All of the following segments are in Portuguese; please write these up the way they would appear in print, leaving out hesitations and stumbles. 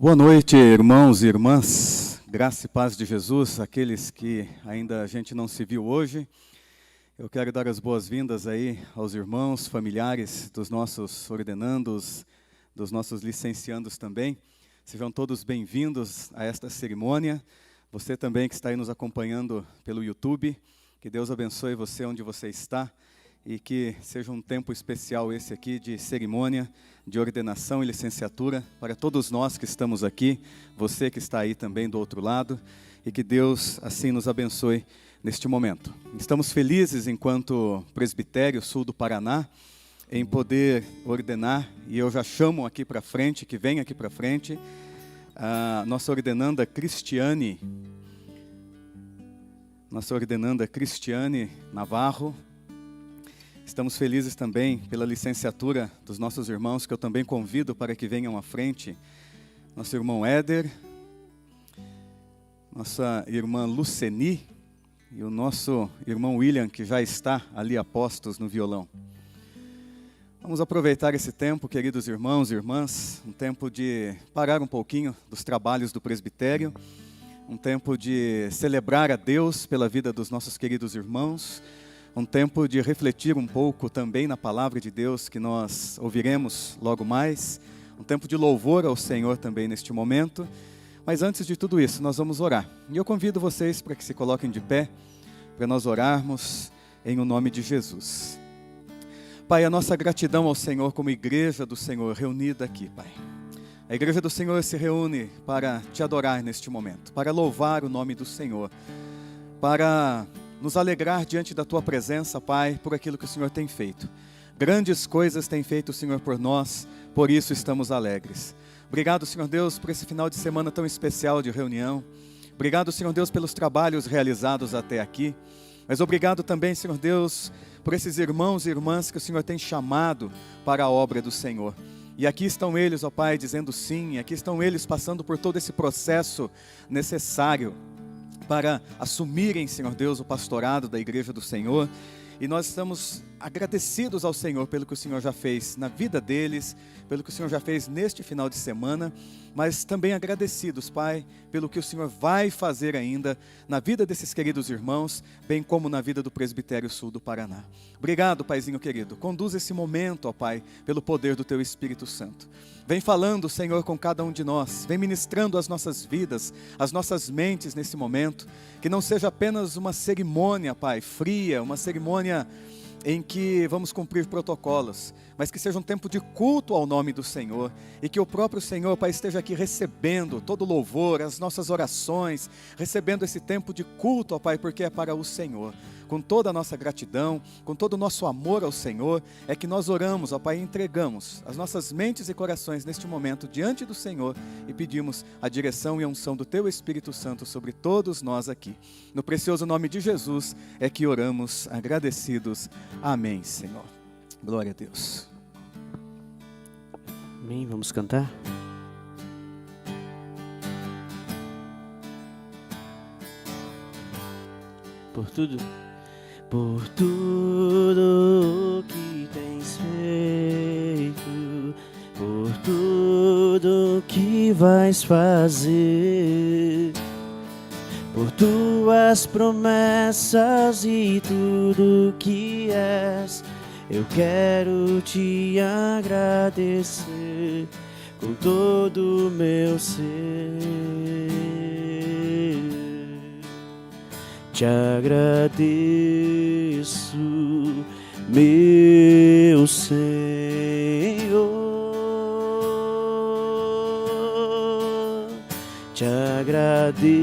Boa noite, irmãos e irmãs, graça e paz de Jesus, aqueles que ainda a gente não se viu hoje. Eu quero dar as boas-vindas aí aos irmãos, familiares dos nossos ordenandos, dos nossos licenciandos também. Sejam todos bem-vindos a esta cerimônia. Você também que está aí nos acompanhando pelo YouTube, que Deus abençoe você onde você está e que seja um tempo especial esse aqui de cerimônia, de ordenação e licenciatura para todos nós que estamos aqui, você que está aí também do outro lado, e que Deus assim nos abençoe neste momento. Estamos felizes enquanto Presbitério Sul do Paraná em poder ordenar, e eu já chamo aqui para frente, que vem aqui para frente, a nossa ordenanda Cristiane Navarro. Estamos felizes também pela licenciatura dos nossos irmãos, que eu também convido para que venham à frente. Nosso irmão Éder, nossa irmã Luceni e o nosso irmão William, que já está ali a postos no violão. Vamos aproveitar esse tempo, queridos irmãos e irmãs, um tempo de parar um pouquinho dos trabalhos do presbitério, um tempo de celebrar a Deus pela vida dos nossos queridos irmãos, um tempo de refletir um pouco também na palavra de Deus que nós ouviremos logo mais, um tempo de louvor ao Senhor também neste momento. Mas antes de tudo isso, nós vamos orar. E eu convido vocês para que se coloquem de pé, para nós orarmos em o nome de Jesus. Pai, a nossa gratidão ao Senhor como igreja do Senhor reunida aqui, Pai. A igreja do Senhor se reúne para te adorar neste momento, para louvar o nome do Senhor, para nos alegrar diante da Tua presença, Pai, por aquilo que o Senhor tem feito. Grandes coisas tem feito o Senhor por nós, por isso estamos alegres. Obrigado, Senhor Deus, por esse final de semana tão especial de reunião. Obrigado, Senhor Deus, pelos trabalhos realizados até aqui. Mas obrigado também, Senhor Deus, por esses irmãos e irmãs que o Senhor tem chamado para a obra do Senhor. E aqui estão eles, ó Pai, dizendo sim, aqui estão eles passando por todo esse processo necessário para assumirem, Senhor Deus, o pastorado da igreja do Senhor. E nós estamos agradecidos ao Senhor pelo que o Senhor já fez na vida deles, pelo que o Senhor já fez neste final de semana, mas também agradecidos, Pai, pelo que o Senhor vai fazer ainda na vida desses queridos irmãos, bem como na vida do Presbitério Sul do Paraná. Obrigado, Paizinho querido. Conduz esse momento, ó Pai, pelo poder do Teu Espírito Santo. Vem falando, Senhor, com cada um de nós. Vem ministrando as nossas vidas, as nossas mentes nesse momento. Que não seja apenas uma cerimônia, Pai, fria, uma cerimônia em que vamos cumprir protocolos, mas que seja um tempo de culto ao nome do Senhor, e que o próprio Senhor, Pai, esteja aqui recebendo todo o louvor, as nossas orações, recebendo esse tempo de culto, ó Pai, porque é para o Senhor. Com toda a nossa gratidão, com todo o nosso amor ao Senhor, é que nós oramos, ó Pai, e entregamos as nossas mentes e corações neste momento diante do Senhor e pedimos a direção e a unção do Teu Espírito Santo sobre todos nós aqui. No precioso nome de Jesus é que oramos agradecidos. Amém, Senhor. Glória a Deus. Amém, vamos cantar? Por tudo que tens feito, por tudo que vais fazer, por tuas promessas e tudo que és, eu quero te agradecer com todo o meu ser. Te agradeço, meu Senhor. Te agradeço,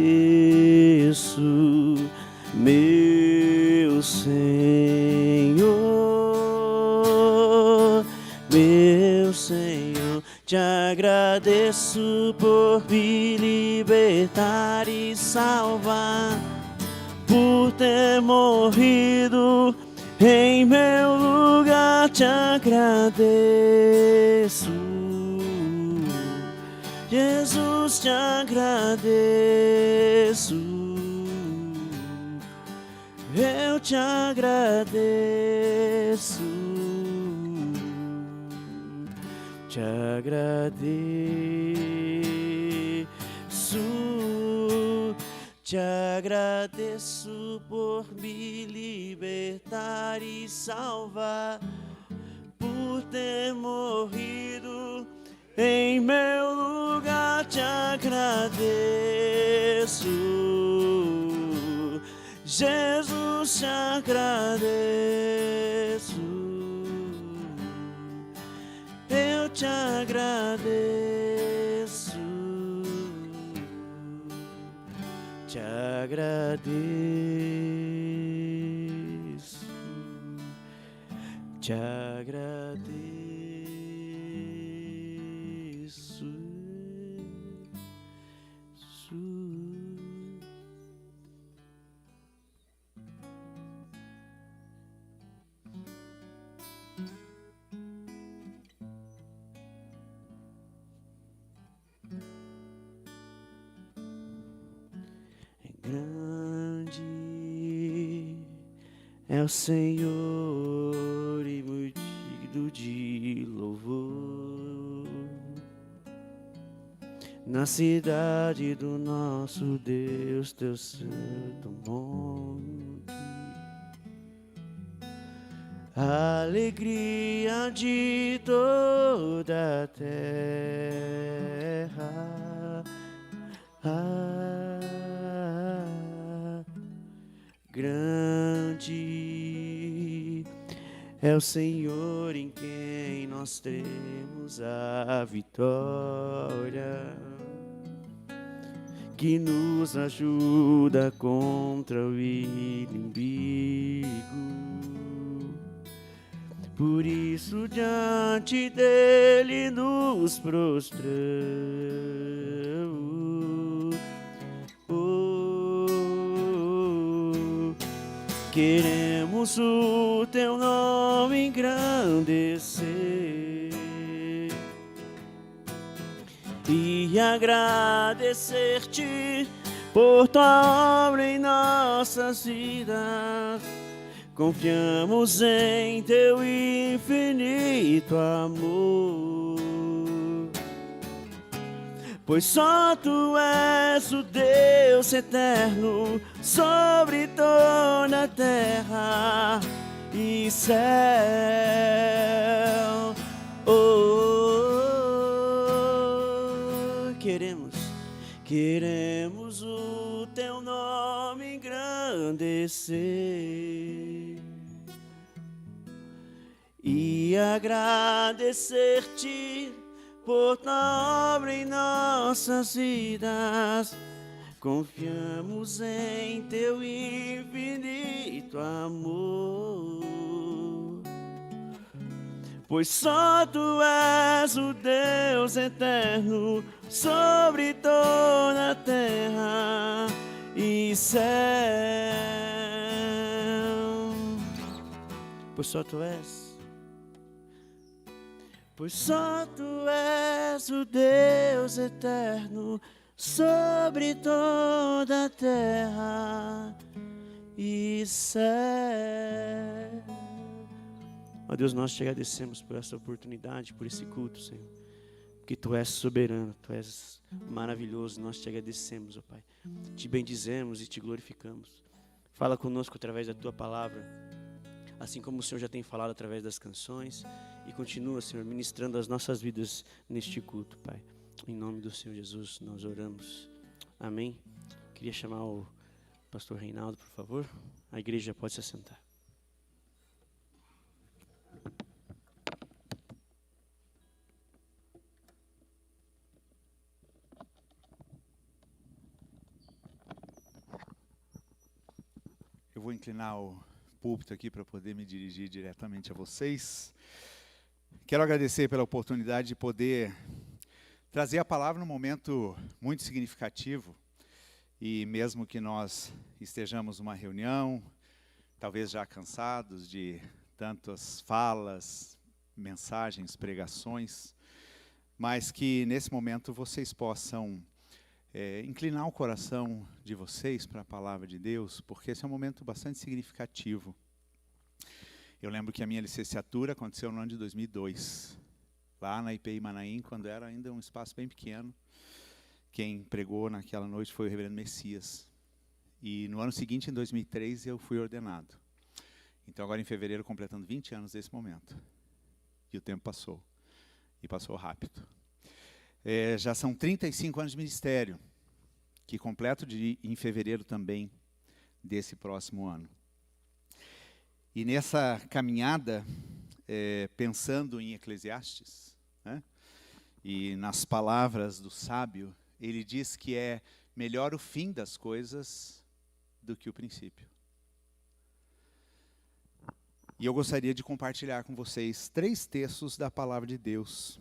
meu Senhor, meu Senhor. Te agradeço por me libertar e salvar, por ter morrido em meu lugar. Te agradeço, Jesus, te agradeço, eu te agradeço, te agradeço. Te agradeço por me libertar e salvar, por ter morrido em meu lugar. Te agradeço, Jesus, te agradeço. Eu te agradeço, te agradeço, te agradeço. Grande é o Senhor e muito digno de louvor, na cidade do nosso Deus, teu santo monte. A alegria de toda a terra. Grande é o Senhor em quem nós temos a vitória, que nos ajuda contra o inimigo. Por isso diante dele nos prostramos. Queremos o teu nome engrandecer e agradecer-te por tua obra em nossas vidas. Confiamos em teu infinito amor, pois só tu és o Deus eterno sobre toda a terra e céu. Queremos o teu nome engrandecer e agradecer-te por tua obra em nossas vidas. Confiamos em teu infinito amor, pois só tu és o Deus eterno sobre toda a terra e céu. Pois só tu és. Pois só tu és o Deus eterno sobre toda a terra e céu. Ó Deus, nós te agradecemos por essa oportunidade, por esse culto, Senhor, porque tu és soberano, tu és maravilhoso. Nós te agradecemos, ó Pai, te bendizemos e te glorificamos. Fala conosco através da tua palavra, assim como o Senhor já tem falado através das canções, e continua, Senhor, ministrando as nossas vidas neste culto, Pai. Em nome do Senhor Jesus, nós oramos. Amém. Queria chamar o pastor Reinaldo, por favor. A igreja pode se assentar. Eu vou inclinar o púlpito aqui para poder me dirigir diretamente a vocês. Quero agradecer pela oportunidade de poder trazer a palavra num momento muito significativo, e mesmo que nós estejamos numa reunião, talvez já cansados de tantas falas, mensagens, pregações, mas que nesse momento vocês possam inclinar o coração de vocês para a palavra de Deus, porque esse é um momento bastante significativo. Eu lembro que a minha licenciatura aconteceu no ano de 2002, lá na IPI Manaim, quando era ainda um espaço bem pequeno. Quem pregou naquela noite foi o reverendo Messias. E no ano seguinte, em 2003, eu fui ordenado. Então agora em fevereiro, completando 20 anos desse momento. E o tempo passou. E passou rápido. Já são 35 anos de ministério, que completo em fevereiro também desse próximo ano. E nessa caminhada, pensando em Eclesiastes, né, e nas palavras do sábio, ele diz que é melhor o fim das coisas do que o princípio. E eu gostaria de compartilhar com vocês 3 textos da palavra de Deus.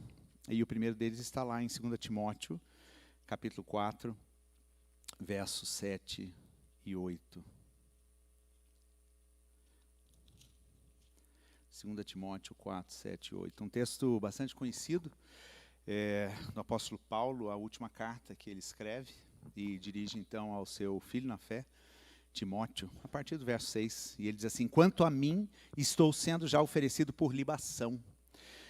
E o primeiro deles está lá em 2 Timóteo, capítulo 4, versos 7 e 8. 2 Timóteo 4, 7 e 8. Um texto bastante conhecido do apóstolo Paulo, a última carta que ele escreve, e dirige então ao seu filho na fé, Timóteo, a partir do verso 6. E ele diz assim: quanto a mim, estou sendo já oferecido por libação,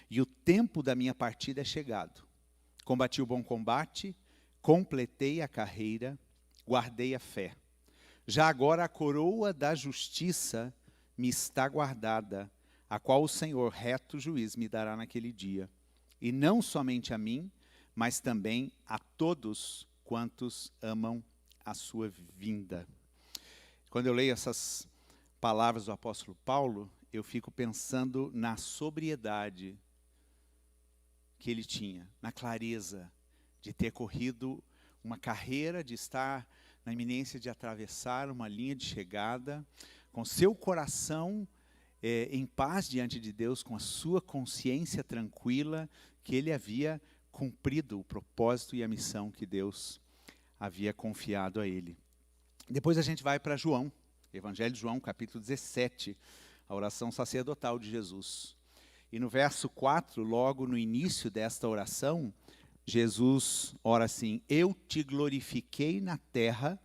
e o tempo da minha partida é chegado. Combati o bom combate, completei a carreira, guardei a fé. Já agora a coroa da justiça me está guardada, a qual o Senhor, reto juiz, me dará naquele dia. E não somente a mim, mas também a todos quantos amam a sua vinda. Quando eu leio essas palavras do apóstolo Paulo, eu fico pensando na sobriedade que ele tinha, na clareza de ter corrido uma carreira, de estar na iminência de atravessar uma linha de chegada, com seu coração em paz diante de Deus, com a sua consciência tranquila, que ele havia cumprido o propósito e a missão que Deus havia confiado a ele. Depois a gente vai para João, Evangelho de João, capítulo 17, a oração sacerdotal de Jesus. E no verso 4, logo no início desta oração, Jesus ora assim: eu te glorifiquei na terra,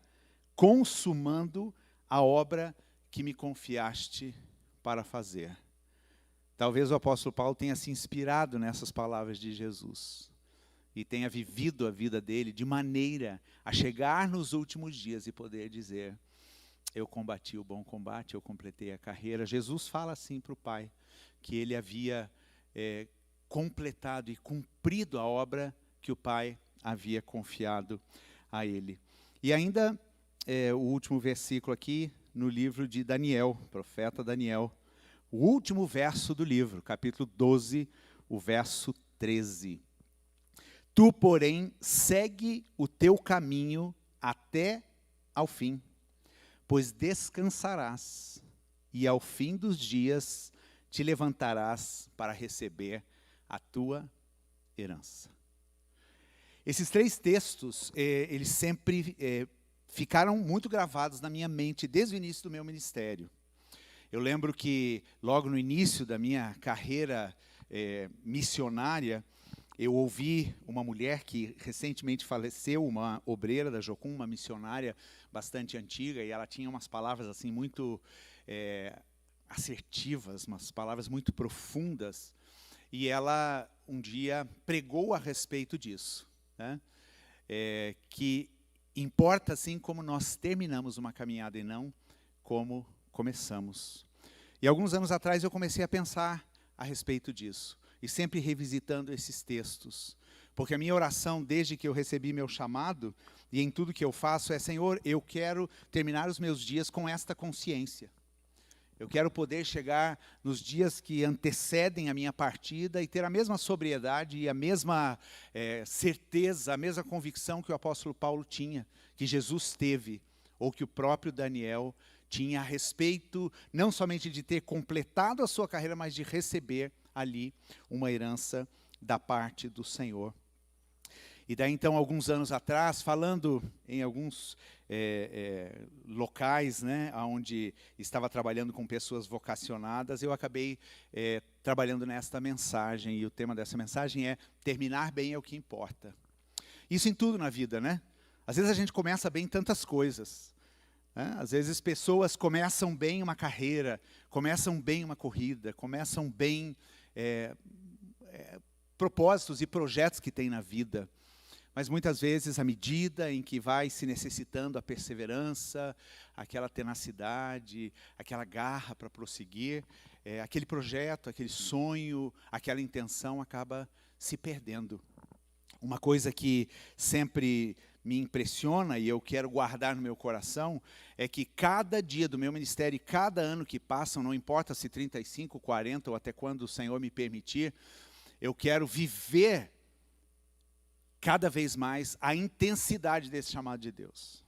consumando a obra que me confiaste para fazer. Talvez o apóstolo Paulo tenha se inspirado nessas palavras de Jesus e tenha vivido a vida dele de maneira a chegar nos últimos dias e poder dizer: eu combati o bom combate, eu completei a carreira. Jesus fala assim para o Pai, que ele havia completado e cumprido a obra que o Pai havia confiado a ele. E ainda o último versículo aqui no livro de Daniel, profeta Daniel, o último verso do livro, capítulo 12, o verso 13. Tu, porém, segue o teu caminho até ao fim, pois descansarás, e ao fim dos dias te levantarás para receber a tua herança. Esses 3 textos, eles sempre ficaram muito gravados na minha mente desde o início do meu ministério. Eu lembro que logo no início da minha carreira missionária, eu ouvi uma mulher que recentemente faleceu, uma obreira da Jocum, uma missionária bastante antiga, e ela tinha umas palavras assim muito assertivas, umas palavras muito profundas, e ela um dia pregou a respeito disso, né? Que importa sim como nós terminamos uma caminhada e não como começamos. E alguns anos atrás eu comecei a pensar a respeito disso, e sempre revisitando esses textos, porque a minha oração desde que eu recebi meu chamado, e em tudo que eu faço, é: Senhor, eu quero terminar os meus dias com esta consciência. Eu quero poder chegar nos dias que antecedem a minha partida e ter a mesma sobriedade e a mesma certeza, a mesma convicção que o apóstolo Paulo tinha, que Jesus teve, ou que o próprio Daniel tinha a respeito, não somente de ter completado a sua carreira, mas de receber ali uma herança da parte do Senhor. E daí então, alguns anos atrás, falando em alguns locais, né, onde estava trabalhando com pessoas vocacionadas, eu acabei trabalhando nesta mensagem, e o tema dessa mensagem é: terminar bem é o que importa. Isso em tudo na vida, né? Às vezes a gente começa bem tantas coisas, né? Às vezes pessoas começam bem uma carreira, começam bem uma corrida, começam bem propósitos e projetos que têm na vida, mas muitas vezes, à medida em que vai se necessitando a perseverança, aquela tenacidade, aquela garra para prosseguir, aquele projeto, aquele sonho, aquela intenção acaba se perdendo. Uma coisa que sempre me impressiona e eu quero guardar no meu coração é que cada dia do meu ministério e cada ano que passa, não importa se 35, 40 ou até quando o Senhor me permitir, eu quero viver cada vez mais a intensidade desse chamado de Deus.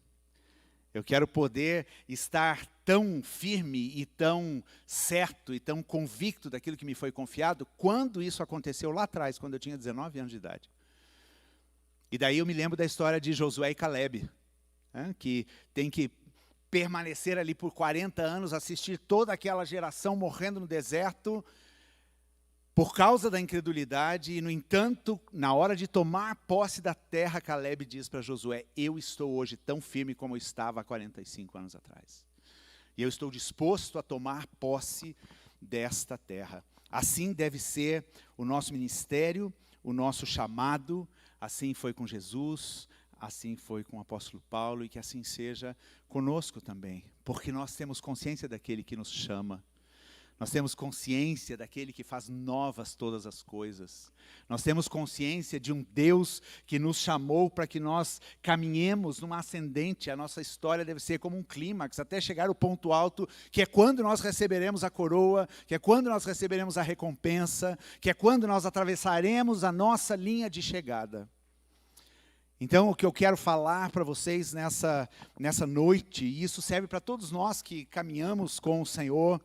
Eu quero poder estar tão firme e tão certo e tão convicto daquilo que me foi confiado quando isso aconteceu lá atrás, quando eu tinha 19 anos de idade. E daí eu me lembro da história de Josué e Caleb, né, que tem que permanecer ali por 40 anos, assistir toda aquela geração morrendo no deserto, por causa da incredulidade, e no entanto, na hora de tomar posse da terra, Caleb diz para Josué, eu estou hoje tão firme como eu estava há 45 anos atrás. E eu estou disposto a tomar posse desta terra. Assim deve ser o nosso ministério, o nosso chamado. Assim foi com Jesus, assim foi com o apóstolo Paulo, e que assim seja conosco também. Porque nós temos consciência daquele que nos chama. Nós temos consciência daquele que faz novas todas as coisas. Nós temos consciência de um Deus que nos chamou para que nós caminhemos numa ascendente. A nossa história deve ser como um clímax, até chegar ao ponto alto, que é quando nós receberemos a coroa, que é quando nós receberemos a recompensa, que é quando nós atravessaremos a nossa linha de chegada. Então, o que eu quero falar para vocês nessa noite, e isso serve para todos nós que caminhamos com o Senhor,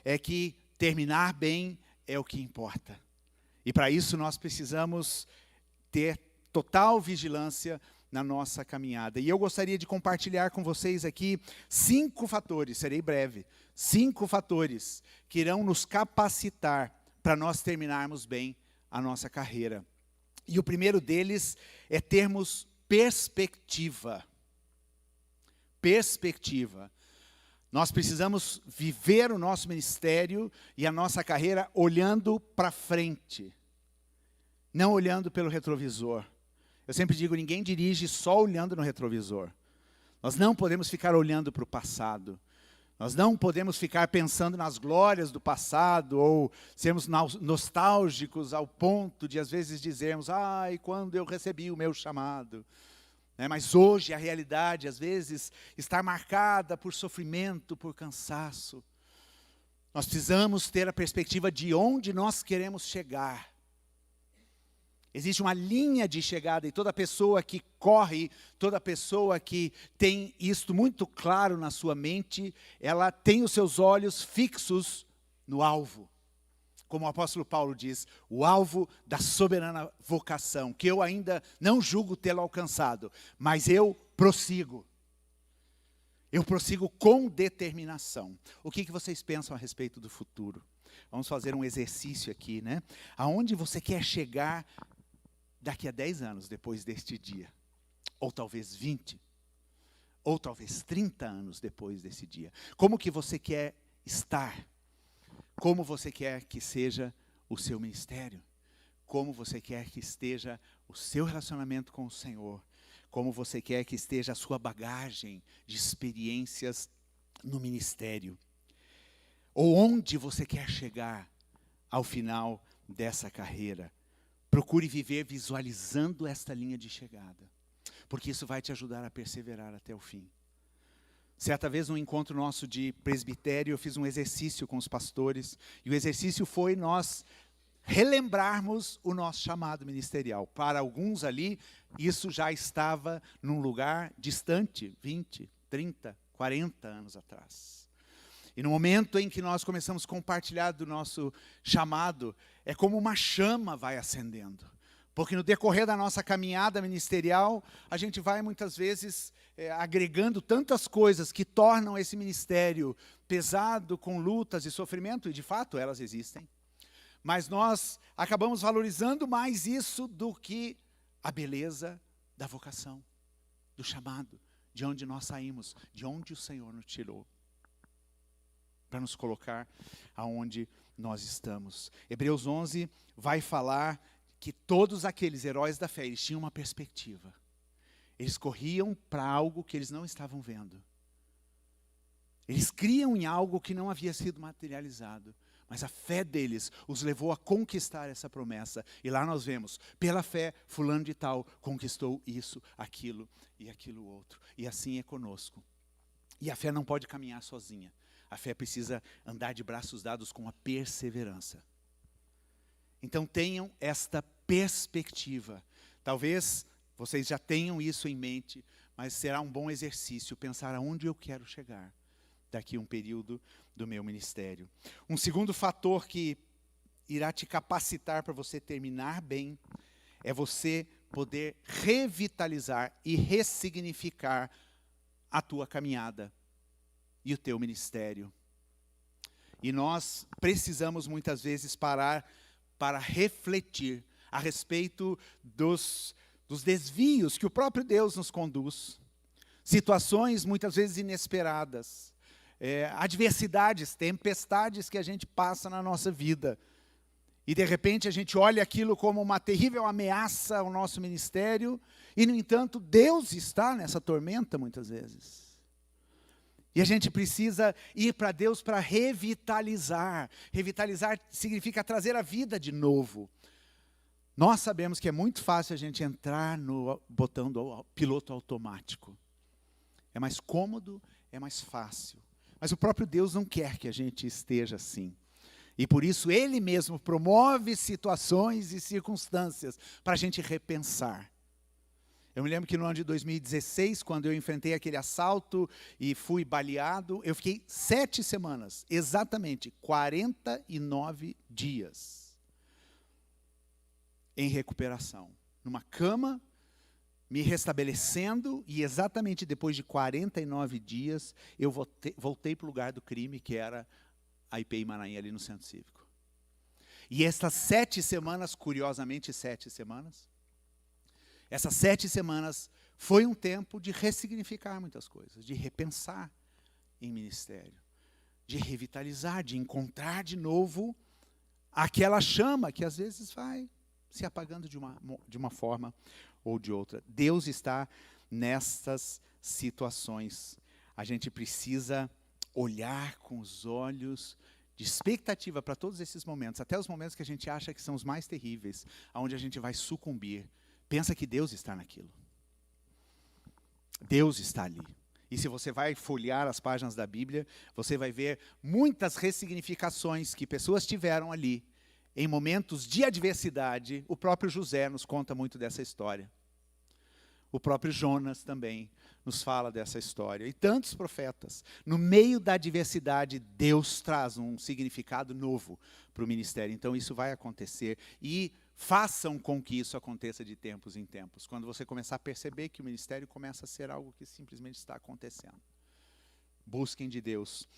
é que terminar bem é o que importa. E para isso nós precisamos ter total vigilância na nossa caminhada. E eu gostaria de compartilhar com vocês aqui 5 fatores, serei breve, 5 fatores que irão nos capacitar para nós terminarmos bem a nossa carreira. E o primeiro deles é termos perspectiva. Perspectiva. Nós precisamos viver o nosso ministério e a nossa carreira olhando para frente, não olhando pelo retrovisor. Eu sempre digo, ninguém dirige só olhando no retrovisor. Nós não podemos ficar olhando para o passado. Nós não podemos ficar pensando nas glórias do passado ou sermos nostálgicos ao ponto de às vezes dizermos, ai, quando eu recebi o meu chamado. Mas hoje a realidade às vezes está marcada por sofrimento, por cansaço. Nós precisamos ter a perspectiva de onde nós queremos chegar. Existe uma linha de chegada e toda pessoa que corre, toda pessoa que tem isto muito claro na sua mente, ela tem os seus olhos fixos no alvo. Como o apóstolo Paulo diz, o alvo da soberana vocação, que eu ainda não julgo tê-lo alcançado, mas eu prossigo. Eu prossigo com determinação. O que vocês pensam a respeito do futuro? Vamos fazer um exercício aqui, né? Aonde você quer chegar daqui a 10 anos, depois deste dia, ou talvez 20, ou talvez 30 anos depois desse dia. Como que você quer estar? Como você quer que seja o seu ministério? Como você quer que esteja o seu relacionamento com o Senhor? Como você quer que esteja a sua bagagem de experiências no ministério? Ou onde você quer chegar ao final dessa carreira? Procure viver visualizando esta linha de chegada, porque isso vai te ajudar a perseverar até o fim. Certa vez, num encontro nosso de presbitério, eu fiz um exercício com os pastores, e o exercício foi nós relembrarmos o nosso chamado ministerial. Para alguns ali, isso já estava num lugar distante, 20, 30, 40 anos atrás. E no momento em que nós começamos a compartilhar do nosso chamado, é como uma chama vai acendendo. Porque no decorrer da nossa caminhada ministerial, a gente vai muitas vezes agregando tantas coisas que tornam esse ministério pesado, com lutas e sofrimento, e de fato elas existem. Mas nós acabamos valorizando mais isso do que a beleza da vocação, do chamado, de onde nós saímos, de onde o Senhor nos tirou, para nos colocar aonde nós estamos. Hebreus 11 vai falar que todos aqueles heróis da fé, eles tinham uma perspectiva. Eles corriam para algo que eles não estavam vendo. Eles criam em algo que não havia sido materializado. Mas a fé deles os levou a conquistar essa promessa. E lá nós vemos, pela fé, fulano de tal conquistou isso, aquilo e aquilo outro. E assim é conosco. E a fé não pode caminhar sozinha. A fé precisa andar de braços dados com a perseverança. Então tenham esta perspectiva. Talvez vocês já tenham isso em mente, mas será um bom exercício pensar aonde eu quero chegar daqui a um período do meu ministério. Um segundo fator que irá te capacitar para você terminar bem é você poder revitalizar e ressignificar a tua caminhada e o teu ministério. E nós precisamos muitas vezes parar para refletir a respeito dos desvios que o próprio Deus nos conduz, situações muitas vezes inesperadas, adversidades, tempestades que a gente passa na nossa vida. E de repente a gente olha aquilo como uma terrível ameaça ao nosso ministério, e no entanto Deus está nessa tormenta muitas vezes. E a gente precisa ir para Deus para revitalizar. Revitalizar significa trazer a vida de novo. Nós sabemos que é muito fácil a gente entrar no botão do piloto automático. É mais cômodo, é mais fácil. Mas o próprio Deus não quer que a gente esteja assim. E por isso Ele mesmo promove situações e circunstâncias para a gente repensar. Eu me lembro que no ano de 2016, quando eu enfrentei aquele assalto e fui baleado, eu fiquei 7 semanas, exatamente 49 dias, em recuperação. Numa cama, me restabelecendo, e exatamente depois de 49 dias, eu voltei para o lugar do crime, que era a IPI Maranhão, ali no Centro Cívico. E essas 7 semanas, curiosamente 7 semanas, essas 7 semanas foi um tempo de ressignificar muitas coisas, de repensar em ministério, de revitalizar, de encontrar de novo aquela chama que às vezes vai se apagando de uma forma ou de outra. Deus está nessas situações. A gente precisa olhar com os olhos de expectativa para todos esses momentos, até os momentos que a gente acha que são os mais terríveis, onde a gente vai sucumbir. Pensa que Deus está naquilo. Deus está ali. E se você vai folhear as páginas da Bíblia, você vai ver muitas ressignificações que pessoas tiveram ali, em momentos de adversidade. O próprio José nos conta muito dessa história. O próprio Jonas também nos fala dessa história. E tantos profetas. No meio da adversidade, Deus traz um significado novo para o ministério. Então isso vai acontecer. E façam com que isso aconteça de tempos em tempos. Quando você começar a perceber que o ministério começa a ser algo que simplesmente está acontecendo. Busquem de Deus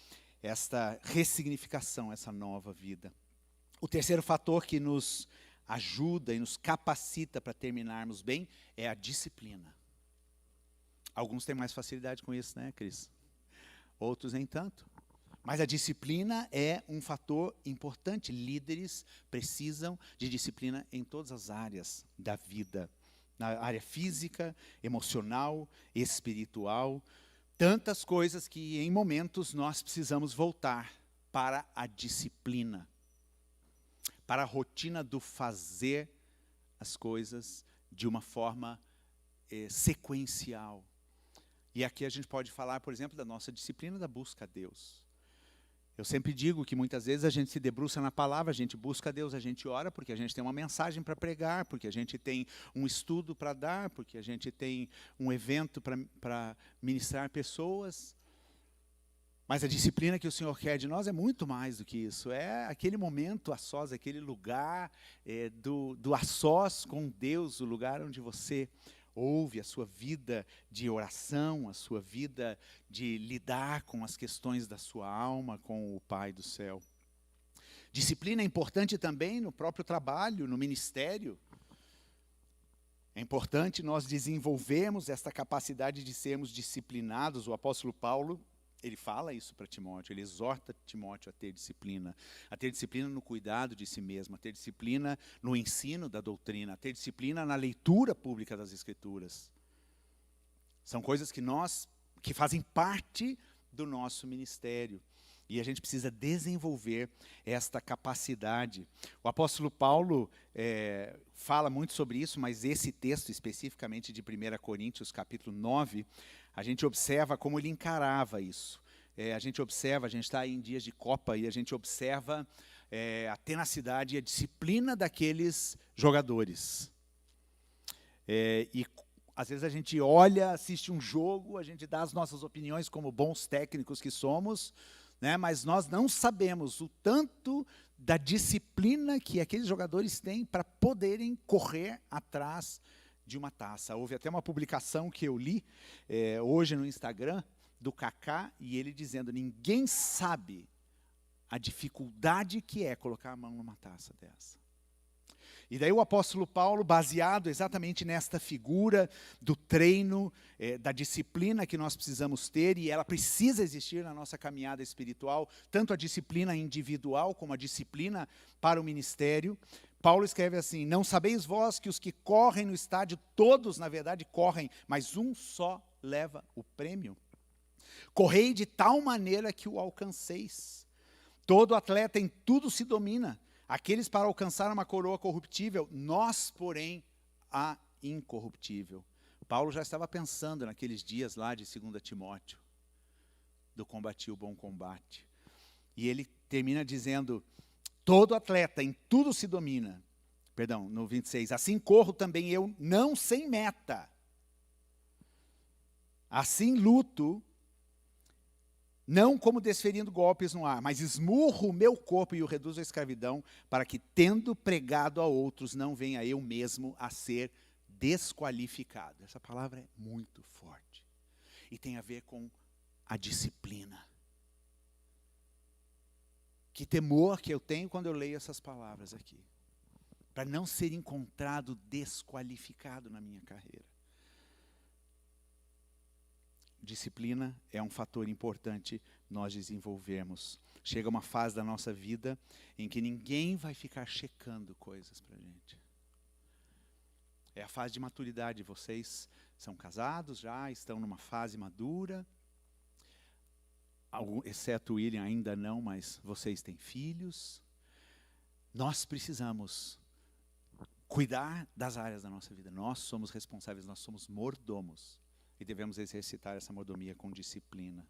esta ressignificação, essa nova vida. O terceiro fator que nos ajuda e nos capacita para terminarmos bem é a disciplina. Alguns têm mais facilidade com isso, né, Cris? Outros nem tanto. Mas a disciplina é um fator importante. Líderes precisam de disciplina em todas as áreas da vida. Na área física, emocional, espiritual. Tantas coisas que em momentos nós precisamos voltar para a disciplina. Para a rotina do fazer as coisas de uma forma sequencial. E aqui a gente pode falar, por exemplo, da nossa disciplina da busca a Deus. Eu sempre digo que muitas vezes a gente se debruça na palavra, a gente busca a Deus, a gente ora porque a gente tem uma mensagem para pregar, porque a gente tem um estudo para dar, porque a gente tem um evento para ministrar pessoas. Mas a disciplina que o Senhor quer de nós é muito mais do que isso. É aquele momento a sós, aquele lugar do a sós com Deus, o lugar onde você ouve a sua vida de oração, a sua vida de lidar com as questões da sua alma, com o Pai do céu. Disciplina é importante também no próprio trabalho, no ministério. É importante nós desenvolvermos esta capacidade de sermos disciplinados. O apóstolo Paulo, Ele fala isso para Timóteo, ele exorta Timóteo a ter disciplina no cuidado de si mesmo, a ter disciplina no ensino da doutrina, a ter disciplina na leitura pública das Escrituras. São coisas que fazem parte do nosso ministério. E a gente precisa desenvolver esta capacidade. O apóstolo Paulo fala muito sobre isso, mas esse texto especificamente de 1 Coríntios, capítulo 9, a gente observa como ele encarava isso. A gente está aí em dias de Copa e a gente observa a tenacidade e a disciplina daqueles jogadores. E às vezes a gente olha, assiste um jogo, a gente dá as nossas opiniões como bons técnicos que somos, né, mas nós não sabemos o tanto da disciplina que aqueles jogadores têm para poderem correr atrás de uma taça. Houve até uma publicação que eu li hoje no Instagram, do Kaká, e ele dizendo, ninguém sabe a dificuldade que é colocar a mão numa taça dessa. E daí o apóstolo Paulo, baseado exatamente nesta figura do treino, da disciplina que nós precisamos ter, e ela precisa existir na nossa caminhada espiritual, tanto a disciplina individual como a disciplina para o ministério. Paulo escreve assim, não sabeis vós que os que correm no estádio, todos na verdade correm, mas um só leva o prêmio? Correi de tal maneira que o alcanceis. Todo atleta em tudo se domina. Aqueles para alcançar uma coroa corruptível, nós, porém, a incorruptível. Paulo já estava pensando naqueles dias lá de 2 Timóteo, do combati o bom combate. E ele termina dizendo, todo atleta em tudo se domina. Perdão, no 26, assim corro também eu, não sem meta. Assim luto, não como desferindo golpes no ar, mas esmurro o meu corpo e o reduzo à escravidão, para que, tendo pregado a outros, não venha eu mesmo a ser desqualificado. Essa palavra é muito forte. E tem a ver com a disciplina. Que temor que eu tenho quando eu leio essas palavras aqui. Para não ser encontrado desqualificado na minha carreira. Disciplina é um fator importante nós desenvolvermos. Chega uma fase da nossa vida em que ninguém vai ficar checando coisas para a gente. É a fase de maturidade. Vocês são casados já, estão numa fase madura. Exceto o William, ainda não, mas vocês têm filhos. Nós precisamos cuidar das áreas da nossa vida. Nós somos responsáveis, nós somos mordomos. E devemos exercitar essa mordomia com disciplina.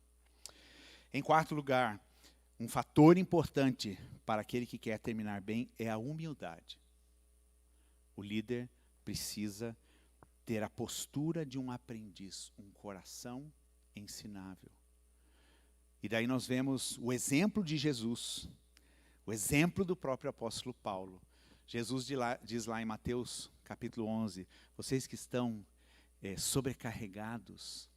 Em quarto lugar, um fator importante para aquele que quer terminar bem é a humildade. O líder precisa ter a postura de um aprendiz, um coração ensinável. E daí nós vemos o exemplo de Jesus, o exemplo do próprio apóstolo Paulo. Jesus diz lá em Mateus capítulo 11, vocês que estão sobrecarregados,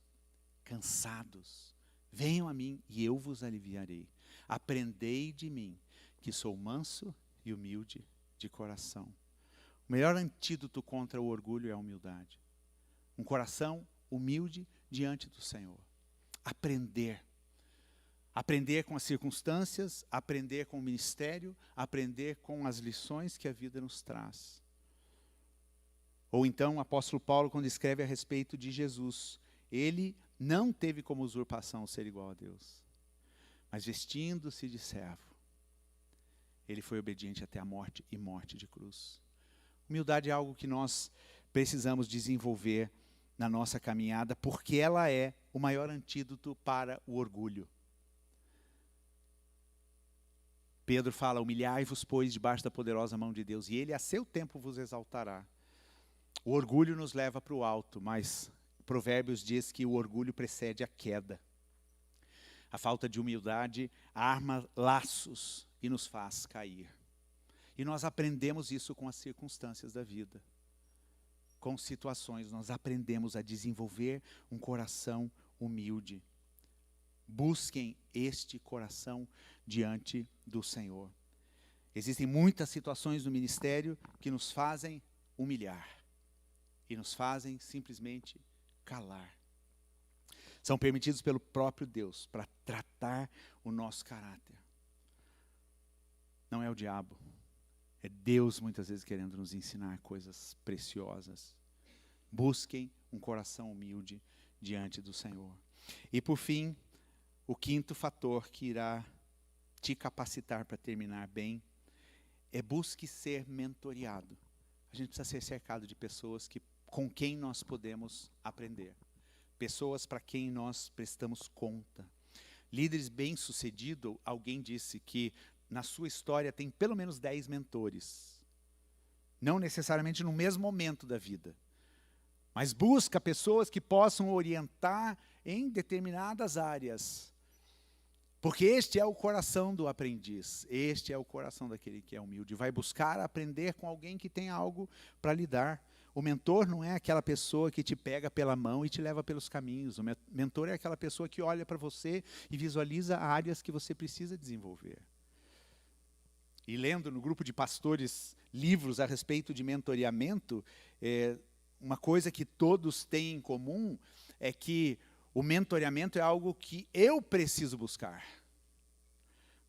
cansados, venham a mim e eu vos aliviarei. Aprendei de mim, que sou manso e humilde de coração. O melhor antídoto contra o orgulho é a humildade. Um coração humilde diante do Senhor. Aprender. Aprender com as circunstâncias, aprender com o ministério, aprender com as lições que a vida nos traz. Ou então o apóstolo Paulo, quando escreve a respeito de Jesus, ele não teve como usurpação ser igual a Deus, mas vestindo-se de servo, ele foi obediente até a morte e morte de cruz. Humildade é algo que nós precisamos desenvolver na nossa caminhada, porque ela é o maior antídoto para o orgulho. Pedro fala, humilhai-vos, pois, debaixo da poderosa mão de Deus, e ele a seu tempo vos exaltará. O orgulho nos leva para o alto, mas Provérbios diz que o orgulho precede a queda. A falta de humildade arma laços e nos faz cair. E nós aprendemos isso com as circunstâncias da vida. Com situações, nós aprendemos a desenvolver um coração humilde. Busquem este coração diante do Senhor. Existem muitas situações no ministério que nos fazem humilhar. E nos fazem simplesmente calar. São permitidos pelo próprio Deus para tratar o nosso caráter. Não é o diabo. É Deus muitas vezes querendo nos ensinar coisas preciosas. Busquem um coração humilde diante do Senhor. E por fim, o quinto fator que irá te capacitar para terminar bem é busque ser mentoreado. A gente precisa ser cercado de pessoas com quem nós podemos aprender. Pessoas para quem nós prestamos conta. Líderes bem-sucedidos, alguém disse que na sua história tem pelo menos 10 mentores. Não necessariamente no mesmo momento da vida. Mas busca pessoas que possam orientar em determinadas áreas. Porque este é o coração do aprendiz. Este é o coração daquele que é humilde. Vai buscar aprender com alguém que tem algo para lhe dar. O mentor não é aquela pessoa que te pega pela mão e te leva pelos caminhos. O mentor é aquela pessoa que olha para você e visualiza áreas que você precisa desenvolver. E lendo no grupo de pastores livros a respeito de mentoreamento, uma coisa que todos têm em comum é que o mentoreamento é algo que eu preciso buscar.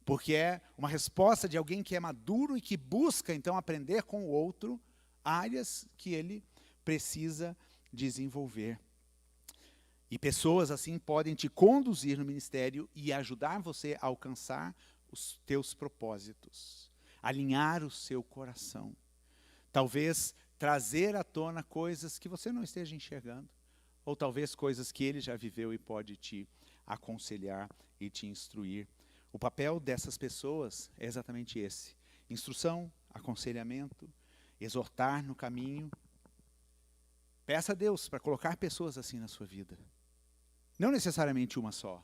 Porque é uma resposta de alguém que é maduro e que busca, então, aprender com o outro áreas que ele precisa desenvolver. E pessoas assim podem te conduzir no ministério e ajudar você a alcançar os teus propósitos, alinhar o seu coração. Talvez trazer à tona coisas que você não esteja enxergando, ou talvez coisas que ele já viveu e pode te aconselhar e te instruir. O papel dessas pessoas é exatamente esse: instrução, aconselhamento, exortar no caminho. Peça a Deus para colocar pessoas assim na sua vida. Não necessariamente uma só.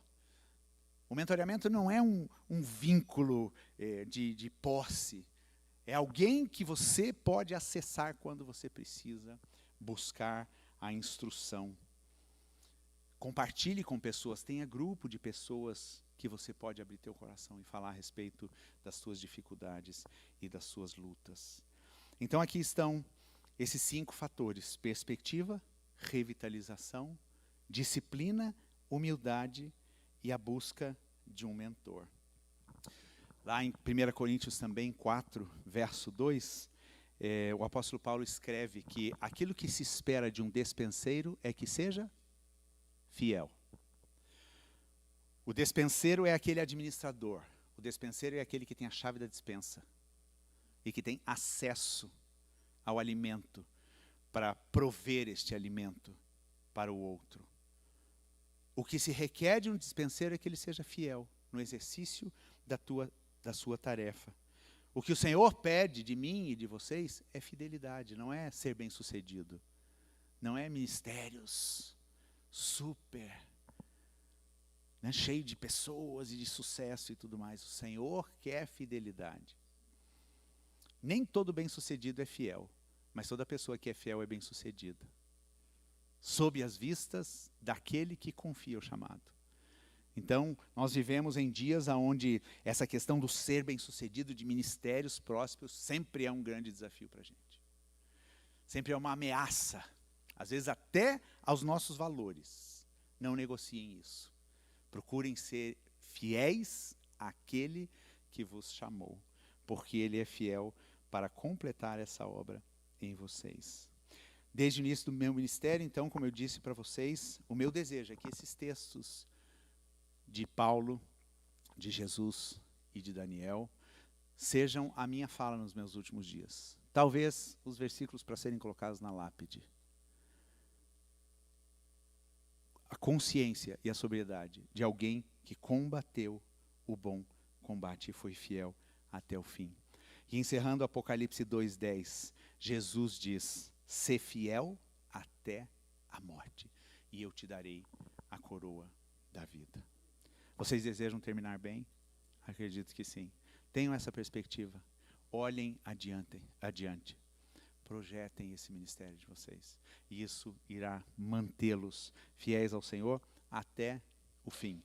O mentoreamento não é um vínculo de posse. É alguém que você pode acessar quando você precisa buscar a instrução. Compartilhe com pessoas, tenha grupo de pessoas que você pode abrir teu coração e falar a respeito das suas dificuldades e das suas lutas. Então aqui estão esses 5 fatores: perspectiva, revitalização, disciplina, humildade e a busca de um mentor. Lá em 1 Coríntios também, 4, verso 2, o apóstolo Paulo escreve que aquilo que se espera de um despenseiro é que seja fiel. O despenseiro é aquele administrador. O despenseiro é aquele que tem a chave da despensa e que tem acesso ao alimento para prover este alimento para o outro. O que se requer de um despenseiro é que ele seja fiel no exercício da sua tarefa. O que o Senhor pede de mim e de vocês é fidelidade, não é ser bem-sucedido. Não é ministérios super, né, cheio de pessoas e de sucesso e tudo mais. O Senhor quer fidelidade. Nem todo bem-sucedido é fiel, mas toda pessoa que é fiel é bem-sucedida. Sob as vistas daquele que confia o chamado. Então, nós vivemos em dias onde essa questão do ser bem-sucedido, de ministérios prósperos, sempre é um grande desafio para a gente. Sempre é uma ameaça, às vezes até aos nossos valores. Não negociem isso. Procurem ser fiéis àquele que vos chamou, porque ele é fiel para completar essa obra em vocês. Desde o início do meu ministério, então, como eu disse para vocês, o meu desejo é que esses textos de Paulo, de Jesus e de Daniel sejam a minha fala nos meus últimos dias. Talvez os versículos para serem colocados na lápide. A consciência e a sobriedade de alguém que combateu o bom combate e foi fiel até o fim. E encerrando Apocalipse 2:10, Jesus diz: "Sê fiel até a morte, e eu te darei a coroa da vida." Vocês desejam terminar bem? Acredito que sim. Tenham essa perspectiva. Olhem adiante. Projetem esse ministério de vocês. E isso irá mantê-los fiéis ao Senhor até o fim.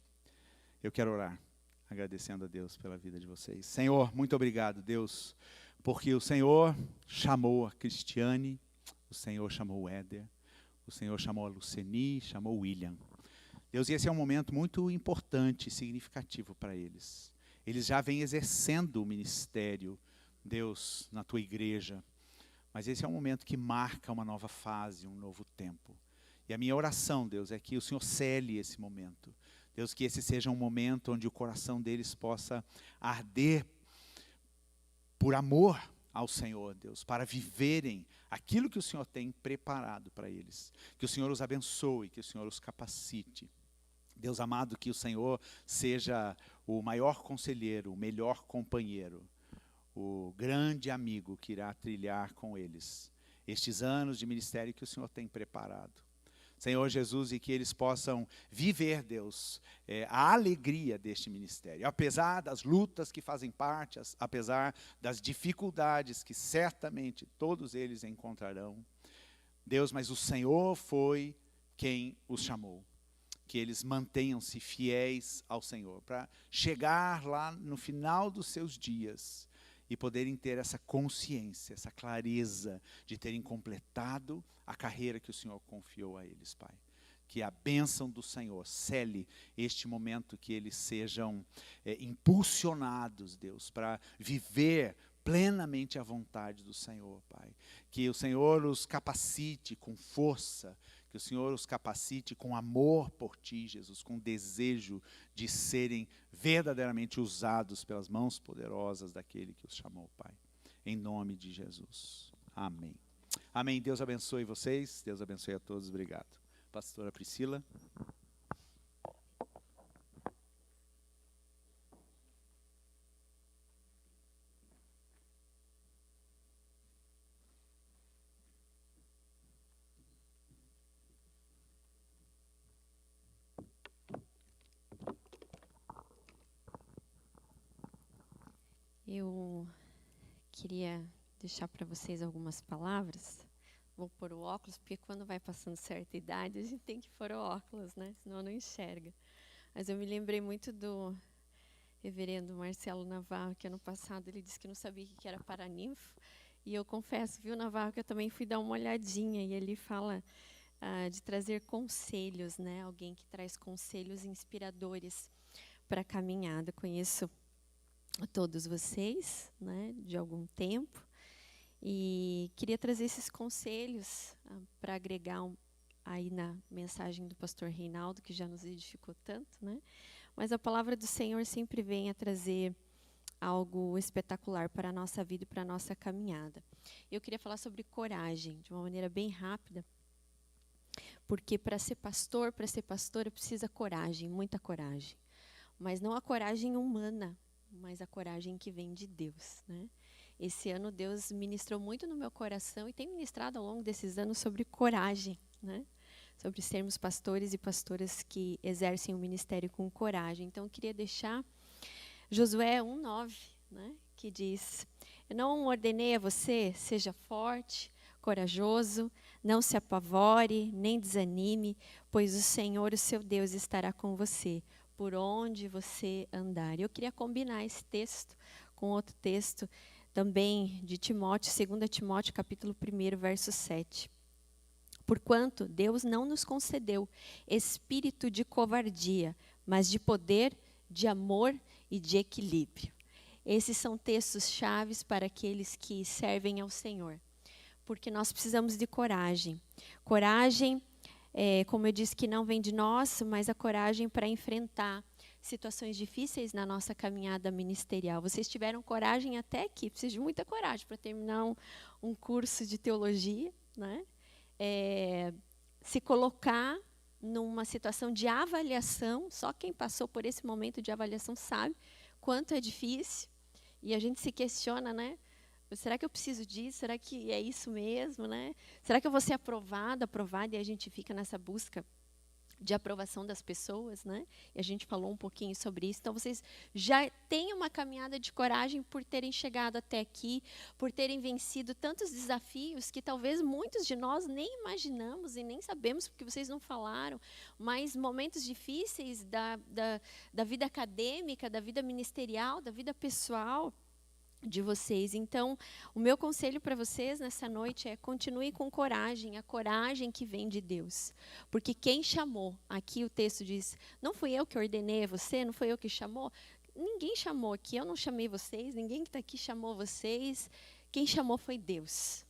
Eu quero orar, agradecendo a Deus pela vida de vocês. Senhor, muito obrigado, Deus, porque o Senhor chamou a Cristiane, o Senhor chamou o Éder, o Senhor chamou a Luceni, chamou o William. Deus, e esse é um momento muito importante e significativo para eles. Eles já vêm exercendo o ministério, Deus, na tua igreja. Mas esse é um momento que marca uma nova fase, um novo tempo. E a minha oração, Deus, é que o Senhor cele esse momento. Deus, que esse seja um momento onde o coração deles possa arder por amor ao Senhor, Deus, para viverem aquilo que o Senhor tem preparado para eles. Que o Senhor os abençoe, que o Senhor os capacite. Deus amado, que o Senhor seja o maior conselheiro, o melhor companheiro, o grande amigo que irá trilhar com eles estes anos de ministério que o Senhor tem preparado. Senhor Jesus, e que eles possam viver, Deus, a alegria deste ministério, apesar das lutas que fazem parte, apesar das dificuldades que certamente todos eles encontrarão. Deus, mas o Senhor foi quem os chamou. Que eles mantenham-se fiéis ao Senhor, para chegar lá no final dos seus dias e poderem ter essa consciência, essa clareza de terem completado a carreira que o Senhor confiou a eles, Pai. Que a bênção do Senhor cele este momento, que eles sejam impulsionados, Deus, para viver plenamente a vontade do Senhor, Pai. Que o Senhor os capacite com força, que o Senhor os capacite com amor por Ti, Jesus, com desejo de serem verdadeiramente usados pelas mãos poderosas daquele que os chamou, Pai. Em nome de Jesus. Amém. Amém. Deus abençoe vocês. Deus abençoe a todos. Obrigado. Pastora Priscila. Eu queria deixar para vocês algumas palavras. Vou pôr o óculos, porque quando vai passando certa idade, a gente tem que pôr o óculos, né? Senão não enxerga. Mas eu me lembrei muito do reverendo Marcelo Navarro, que ano passado ele disse que não sabia o que era paraninfo. E eu confesso, viu, Navarro, que eu também fui dar uma olhadinha. E ele fala de trazer conselhos, né? Alguém que traz conselhos inspiradores para a caminhada. Conheço a todos vocês, né, de algum tempo, e queria trazer esses conselhos para agregar aí na mensagem do pastor Reinaldo, que já nos edificou tanto, né? Mas a palavra do Senhor sempre vem a trazer algo espetacular para a nossa vida e para a nossa caminhada. Eu queria falar sobre coragem, de uma maneira bem rápida, porque para ser pastor, para ser pastora, precisa coragem, muita coragem, mas não a coragem humana, mas a coragem que vem de Deus, né? Esse ano Deus ministrou muito no meu coração e tem ministrado ao longo desses anos sobre coragem, né? Sobre sermos pastores e pastoras que exercem o ministério com coragem. Então eu queria deixar Josué 1:9, né? Que diz: eu não ordenei a você, seja forte, corajoso, não se apavore, nem desanime, pois o Senhor, o seu Deus, estará com você por onde você andar. Eu queria combinar esse texto com outro texto também de Timóteo, 2 Timóteo, capítulo 1, verso 7. Porquanto Deus não nos concedeu espírito de covardia, mas de poder, de amor e de equilíbrio. Esses são textos chaves para aqueles que servem ao Senhor, porque nós precisamos de coragem. Coragem, como eu disse, que não vem de nós, mas a coragem para enfrentar situações difíceis na nossa caminhada ministerial. Vocês tiveram coragem até aqui, precisa de muita coragem para terminar um curso de teologia, né? Se colocar numa situação de avaliação, só quem passou por esse momento de avaliação sabe quanto é difícil, e a gente se questiona, né? Será que eu preciso disso? Será que é isso mesmo, né? Será que eu vou ser aprovada? E a gente fica nessa busca de aprovação das pessoas, né? E a gente falou um pouquinho sobre isso. Então, vocês já têm uma caminhada de coragem por terem chegado até aqui, por terem vencido tantos desafios que talvez muitos de nós nem imaginamos e nem sabemos, porque vocês não falaram, mas momentos difíceis da vida acadêmica, da vida ministerial, da vida pessoal. de vocês. Então, o meu conselho para vocês nessa noite é: continue com coragem, a coragem que vem de Deus. Porque quem chamou, aqui o texto diz, não fui eu que ordenei a você, não foi eu que chamou. Ninguém chamou aqui, eu não chamei vocês, ninguém que está aqui chamou vocês. Quem chamou foi Deus.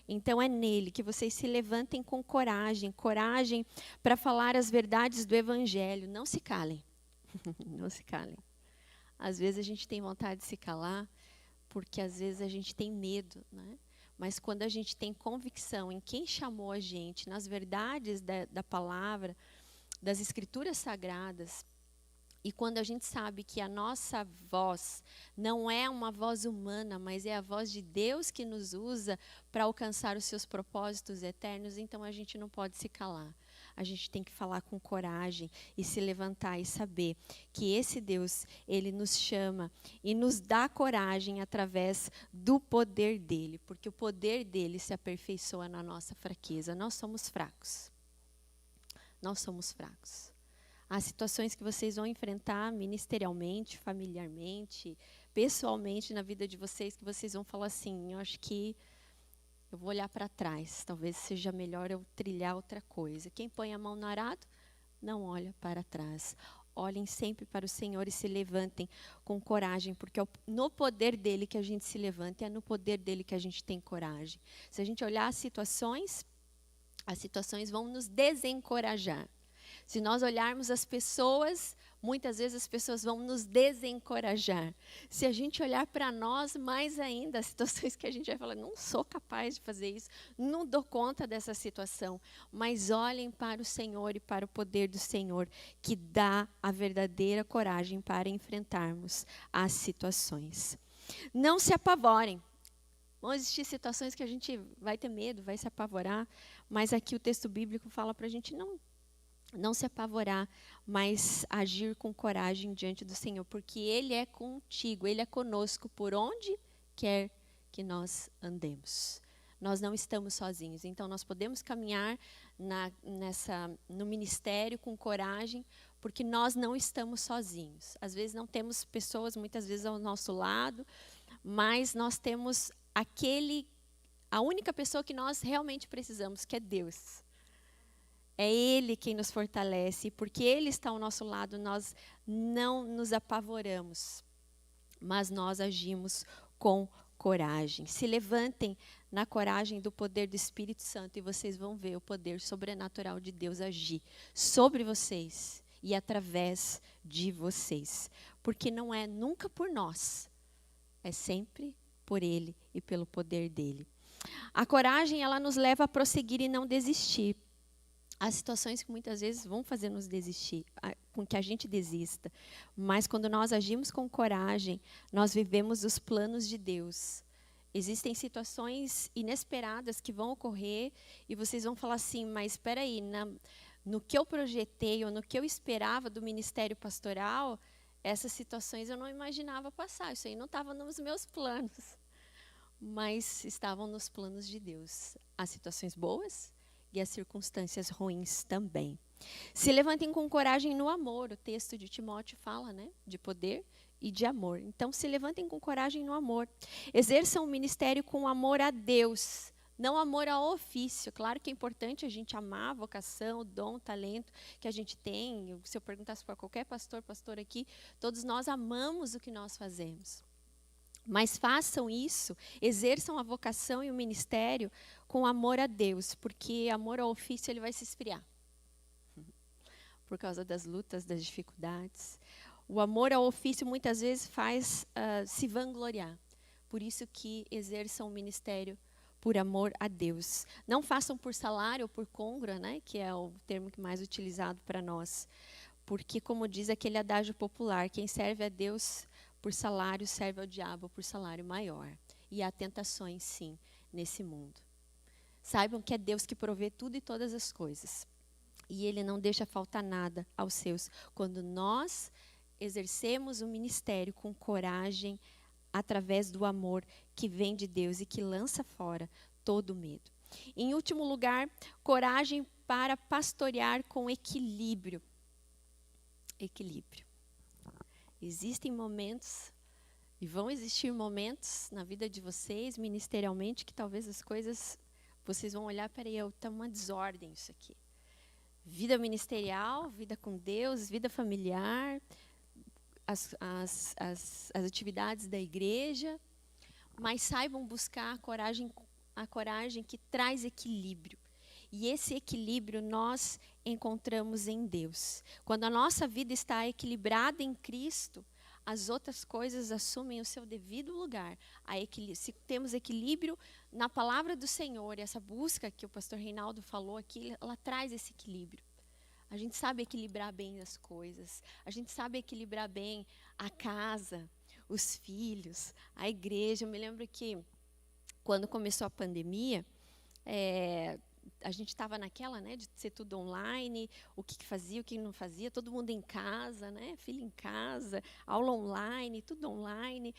Então é nele que vocês se levantem com coragem, coragem para falar as verdades do Evangelho. Não se calem, não se calem. Às vezes a gente tem vontade de se calar, porque às vezes a gente tem medo, né? Mas quando a gente tem convicção em quem chamou a gente, nas verdades da palavra, das escrituras sagradas, e quando a gente sabe que a nossa voz não é uma voz humana, mas é a voz de Deus que nos usa para alcançar os seus propósitos eternos, então a gente não pode se calar. A gente tem que falar com coragem e se levantar e saber que esse Deus, ele nos chama e nos dá coragem através do poder dele, porque o poder dele se aperfeiçoa na nossa fraqueza. Nós somos fracos. Nós somos fracos. Há situações que vocês vão enfrentar ministerialmente, familiarmente, pessoalmente na vida de vocês, que vocês vão falar assim: eu acho que eu vou olhar para trás, talvez seja melhor eu trilhar outra coisa. Quem põe a mão no arado, não olha para trás. Olhem sempre para o Senhor e se levantem com coragem, porque é no poder dele que a gente se levanta, é no poder dele que a gente tem coragem. Se a gente olhar as situações vão nos desencorajar. Se nós olharmos as pessoas, muitas vezes as pessoas vão nos desencorajar. Se a gente olhar para nós, mais ainda, as situações que a gente vai falar: não sou capaz de fazer isso, não dou conta dessa situação. Mas olhem para o Senhor e para o poder do Senhor, que dá a verdadeira coragem para enfrentarmos as situações. Não se apavorem. Vão existir situações que a gente vai ter medo, vai se apavorar, mas aqui o texto bíblico fala para a gente não se apavorar, mas agir com coragem diante do Senhor, porque Ele é contigo, Ele é conosco por onde quer que nós andemos. Nós não estamos sozinhos, então nós podemos caminhar no ministério com coragem, porque nós não estamos sozinhos. Às vezes não temos pessoas, muitas vezes ao nosso lado, mas nós temos a única pessoa que nós realmente precisamos, que é Deus. É Ele quem nos fortalece, e porque Ele está ao nosso lado, nós não nos apavoramos, mas nós agimos com coragem. Se levantem na coragem do poder do Espírito Santo e vocês vão ver o poder sobrenatural de Deus agir sobre vocês e através de vocês. Porque não é nunca por nós, é sempre por Ele e pelo poder dEle. A coragem, ela nos leva a prosseguir e não desistir. Há situações que muitas vezes vão fazer nos desistir, com que a gente desista. Mas quando nós agimos com coragem, nós vivemos os planos de Deus. Existem situações inesperadas que vão ocorrer e vocês vão falar assim: mas espera aí, no que eu projetei ou no que eu esperava do ministério pastoral, essas situações eu não imaginava passar. Isso aí não estava nos meus planos, mas estavam nos planos de Deus. Há situações boas e as circunstâncias ruins também. Se levantem com coragem no amor. O texto de Timóteo fala, né, de poder e de amor. Então, se levantem com coragem no amor. Exerçam o ministério com amor a Deus, não amor ao ofício. Claro que é importante a gente amar a vocação, o dom, o talento que a gente tem. Se eu perguntasse para qualquer pastor aqui, todos nós amamos o que nós fazemos. Mas façam isso, exerçam a vocação e o ministério com amor a Deus, porque amor ao ofício ele vai se esfriar. Por causa das lutas, das dificuldades. O amor ao ofício muitas vezes faz se vangloriar. Por isso que exerçam o ministério por amor a Deus. Não façam por salário ou por congra, né, que é o termo mais utilizado para nós. Porque, como diz aquele adágio popular, quem serve a Deus por salário serve ao diabo por salário maior. E há tentações, sim, nesse mundo. Saibam que é Deus que provê tudo e todas as coisas. E Ele não deixa faltar nada aos seus. Quando nós exercemos o ministério com coragem, através do amor que vem de Deus e que lança fora todo medo. Em último lugar, coragem para pastorear com equilíbrio. Equilíbrio. Existem momentos E vão existir momentos na vida de vocês, ministerialmente, que talvez as coisas, vocês vão olhar, peraí, está uma desordem isso aqui. Vida ministerial, vida com Deus, vida familiar, as atividades da igreja, mas saibam buscar a coragem que traz equilíbrio. E esse equilíbrio nós encontramos em Deus. Quando a nossa vida está equilibrada em Cristo, as outras coisas assumem o seu devido lugar. Se temos equilíbrio na palavra do Senhor, e essa busca que o pastor Reinaldo falou aqui, ela traz esse equilíbrio. A gente sabe equilibrar bem as coisas, a gente sabe equilibrar bem a casa, os filhos, a igreja. Eu me lembro que quando começou a pandemia, a gente estava naquela, né, de ser tudo online, o que fazia, o que não fazia, todo mundo em casa, né, filho em casa, aula online, tudo online.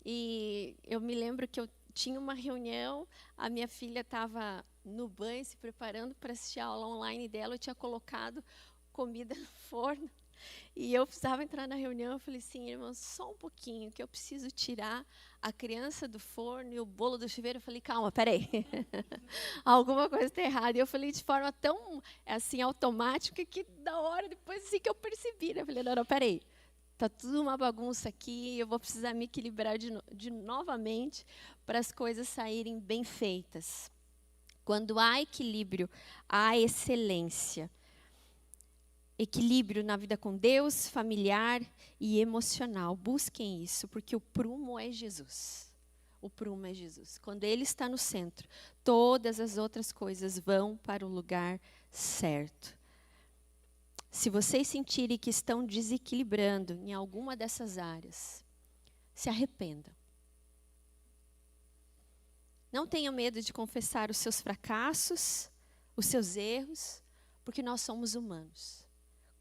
E eu me lembro que eu tinha uma reunião, a minha filha estava no banho, se preparando para assistir a aula online dela, eu tinha colocado comida no forno, e eu precisava entrar na reunião. Eu falei assim, irmãos, só um pouquinho, que eu preciso tirar a criança do forno e o bolo do chuveiro. Eu falei, calma, peraí, alguma coisa está errada. E eu falei de forma tão assim automática que da hora depois assim que eu percebi, né? Eu falei, não, peraí, está tudo uma bagunça aqui, eu vou precisar me equilibrar novamente para as coisas saírem bem feitas. Quando há equilíbrio, há excelência. Equilíbrio na vida com Deus, familiar e emocional. Busquem isso, porque o prumo é Jesus. O prumo é Jesus. Quando Ele está no centro, todas as outras coisas vão para o lugar certo. Se vocês sentirem que estão desequilibrando em alguma dessas áreas, se arrependam. Não tenham medo de confessar os seus fracassos, os seus erros, porque nós somos humanos.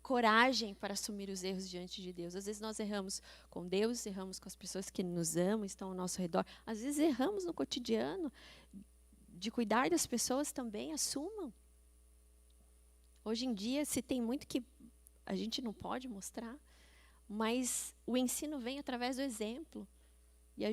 Coragem para assumir os erros diante de Deus. Às vezes nós erramos com Deus, erramos com as pessoas que nos amam, estão ao nosso redor. Às vezes erramos no cotidiano, de cuidar das pessoas também, assumam. Hoje em dia se tem muito que a gente não pode mostrar, mas o ensino vem através do exemplo. E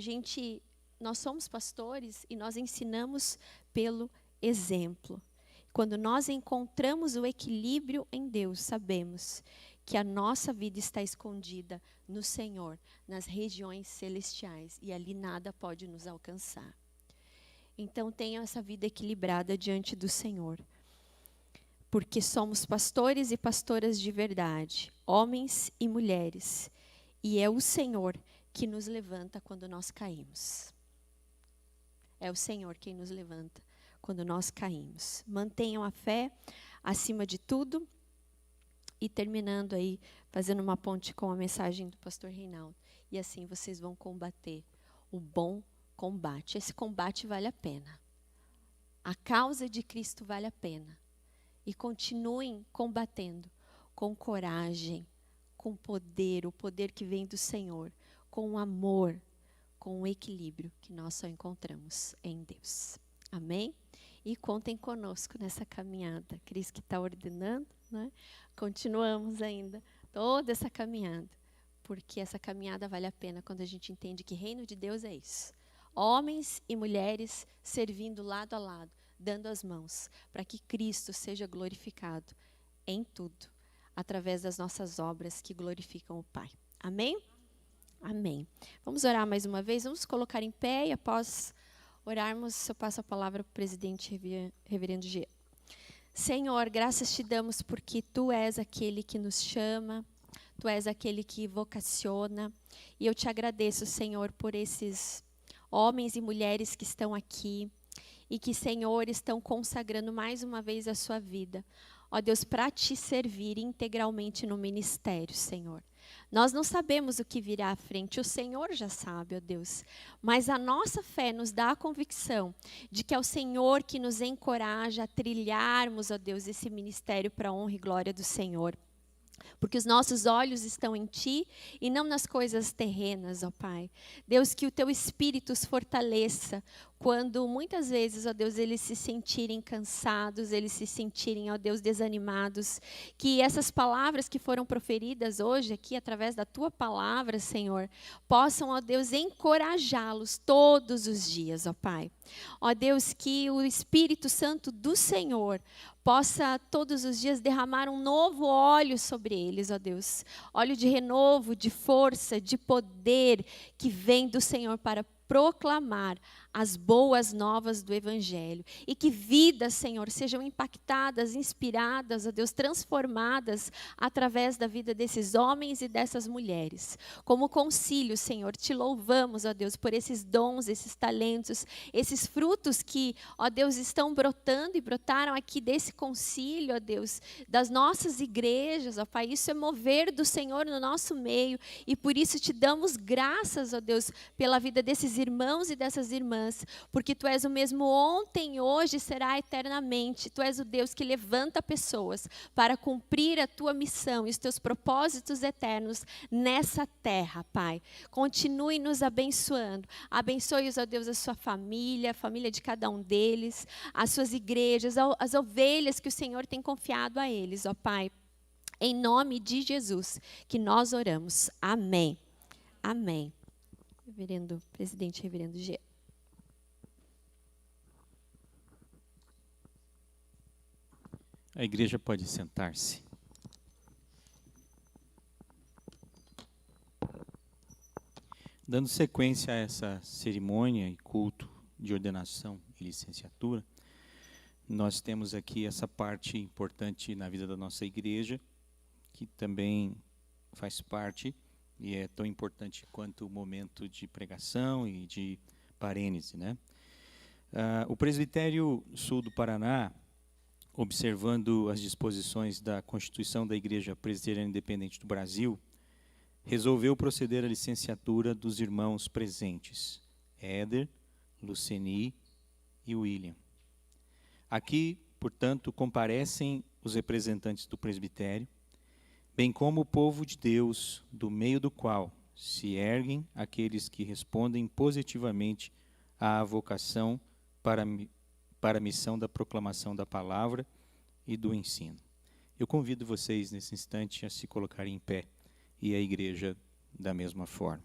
nós somos pastores e nós ensinamos pelo exemplo. Quando nós encontramos o equilíbrio em Deus, sabemos que a nossa vida está escondida no Senhor, nas regiões celestiais, e ali nada pode nos alcançar. Então, tenham essa vida equilibrada diante do Senhor, porque somos pastores e pastoras de verdade, homens e mulheres, e é o Senhor que nos levanta quando nós caímos. É o Senhor quem nos levanta quando nós caímos. Mantenham a fé acima de tudo. E terminando aí, fazendo uma ponte com a mensagem do pastor Reinaldo. E assim vocês vão combater o bom combate. Esse combate vale a pena. A causa de Cristo vale a pena. E continuem combatendo com coragem, com poder, o poder que vem do Senhor, com amor, com o equilíbrio que nós só encontramos em Deus. Amém? E contem conosco nessa caminhada. Cris que está ordenando, né? Continuamos ainda toda essa caminhada, porque essa caminhada vale a pena quando a gente entende que reino de Deus é isso. Homens e mulheres servindo lado a lado, dando as mãos, para que Cristo seja glorificado em tudo, através das nossas obras que glorificam o Pai. Amém? Amém. Vamos orar mais uma vez, vamos colocar em pé e após orarmos, eu passo a palavra para o presidente reverendo G. Senhor, graças te damos porque Tu és aquele que nos chama, Tu és aquele que vocaciona. E eu te agradeço, Senhor, por esses homens e mulheres que estão aqui e que, Senhor, estão consagrando mais uma vez a sua vida. Ó Deus, para Te servir integralmente no ministério, Senhor. Nós não sabemos o que virá à frente, o Senhor já sabe, ó Deus. Mas a nossa fé nos dá a convicção de que é o Senhor que nos encoraja a trilharmos, ó Deus, esse ministério para a honra e glória do Senhor. Porque os nossos olhos estão em Ti e não nas coisas terrenas, ó Pai. Deus, que o Teu Espírito os fortaleça quando muitas vezes, ó Deus, eles se sentirem cansados, eles se sentirem, ó Deus, desanimados. Que essas palavras que foram proferidas hoje aqui, através da Tua palavra, Senhor, possam, ó Deus, encorajá-los todos os dias, ó Pai. Ó Deus, que o Espírito Santo do Senhor possa todos os dias derramar um novo óleo sobre eles, ó Deus. Óleo de renovo, de força, de poder que vem do Senhor para proclamar as boas novas do Evangelho. E que vidas, Senhor, sejam impactadas, inspiradas, ó Deus, transformadas através da vida desses homens e dessas mulheres. Como concílio, Senhor, te louvamos, ó Deus, por esses dons, esses talentos, esses frutos que, ó Deus, estão brotando e brotaram aqui desse concílio, ó Deus, das nossas igrejas, ó Pai. Isso é mover do Senhor no nosso meio e por isso te damos graças, ó Deus, pela vida desses irmãos e dessas irmãs, porque Tu és o mesmo ontem, hoje e será eternamente. Tu és o Deus que levanta pessoas para cumprir a Tua missão e os Teus propósitos eternos nessa terra, Pai. Continue nos abençoando. Abençoe-os, ó Deus, a sua família, a família de cada um deles, as suas igrejas, as ovelhas que o Senhor tem confiado a eles, ó Pai. Em nome de Jesus que nós oramos. Amém. Amém. Reverendo Presidente, Reverendo G. A igreja pode sentar-se. Dando sequência a essa cerimônia e culto de ordenação e licenciatura, nós temos aqui essa parte importante na vida da nossa igreja, que também faz parte e é tão importante quanto o momento de pregação e de parênese, né? O Presbitério Sul do Paraná, observando as disposições da Constituição da Igreja Presbiteriana Independente do Brasil, resolveu proceder à licenciatura dos irmãos presentes, Éder, Luceni e William. Aqui, portanto, comparecem os representantes do presbitério, bem como o povo de Deus, do meio do qual se erguem aqueles que respondem positivamente à vocação para a missão da proclamação da palavra e do ensino. Eu convido vocês, nesse instante, a se colocarem em pé, e a igreja da mesma forma.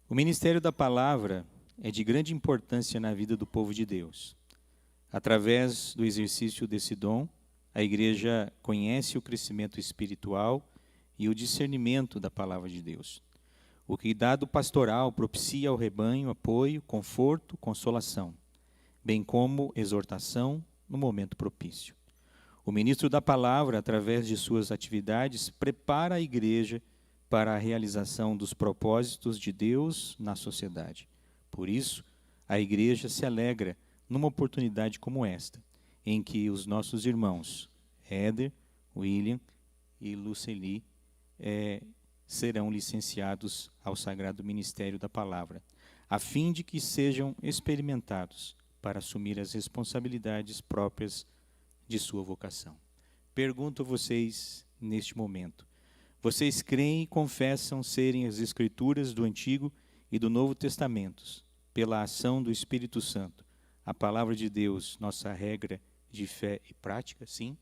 O ministério da palavra é de grande importância na vida do povo de Deus. Através do exercício desse dom, a igreja conhece o crescimento espiritual e o discernimento da palavra de Deus. O cuidado pastoral propicia ao rebanho apoio, conforto, consolação, bem como exortação no momento propício. O ministro da palavra, através de suas atividades, prepara a igreja para a realização dos propósitos de Deus na sociedade. Por isso, a igreja se alegra numa oportunidade como esta, em que os nossos irmãos, Éder, William e Luceli, serão licenciados ao Sagrado Ministério da Palavra, a fim de que sejam experimentados para assumir as responsabilidades próprias de sua vocação. Pergunto a vocês neste momento: vocês creem e confessam serem as Escrituras do Antigo e do Novo Testamentos, pela ação do Espírito Santo, a palavra de Deus, nossa regra de fé e prática? Sim?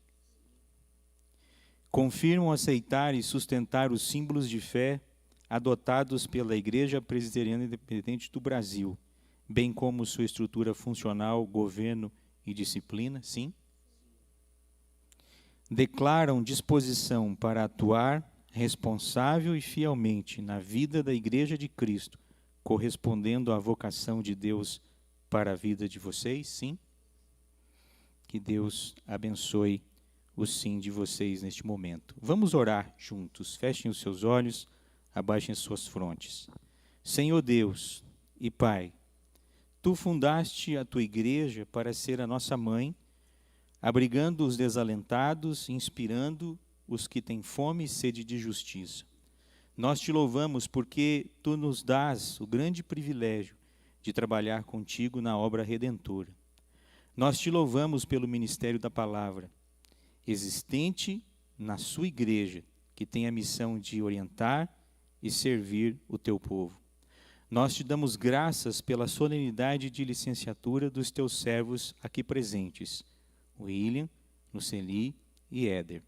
Confirmam aceitar e sustentar os símbolos de fé adotados pela Igreja Presbiteriana Independente do Brasil, bem como sua estrutura funcional, governo e disciplina? Sim? Declaram disposição para atuar responsável e fielmente na vida da Igreja de Cristo, correspondendo à vocação de Deus para a vida de vocês? Sim? Que Deus abençoe o sim de vocês neste momento. Vamos orar juntos. Fechem os seus olhos, abaixem suas frontes. Senhor Deus e Pai, Tu fundaste a Tua igreja para ser a nossa mãe, abrigando os desalentados, inspirando os que têm fome e sede de justiça. Nós Te louvamos porque Tu nos dás o grande privilégio de trabalhar contigo na obra redentora. Nós Te louvamos pelo ministério da palavra existente na sua igreja, que tem a missão de orientar e servir o teu povo. Nós te damos graças pela solenidade de licenciatura dos teus servos aqui presentes, William, Luceli e Éder,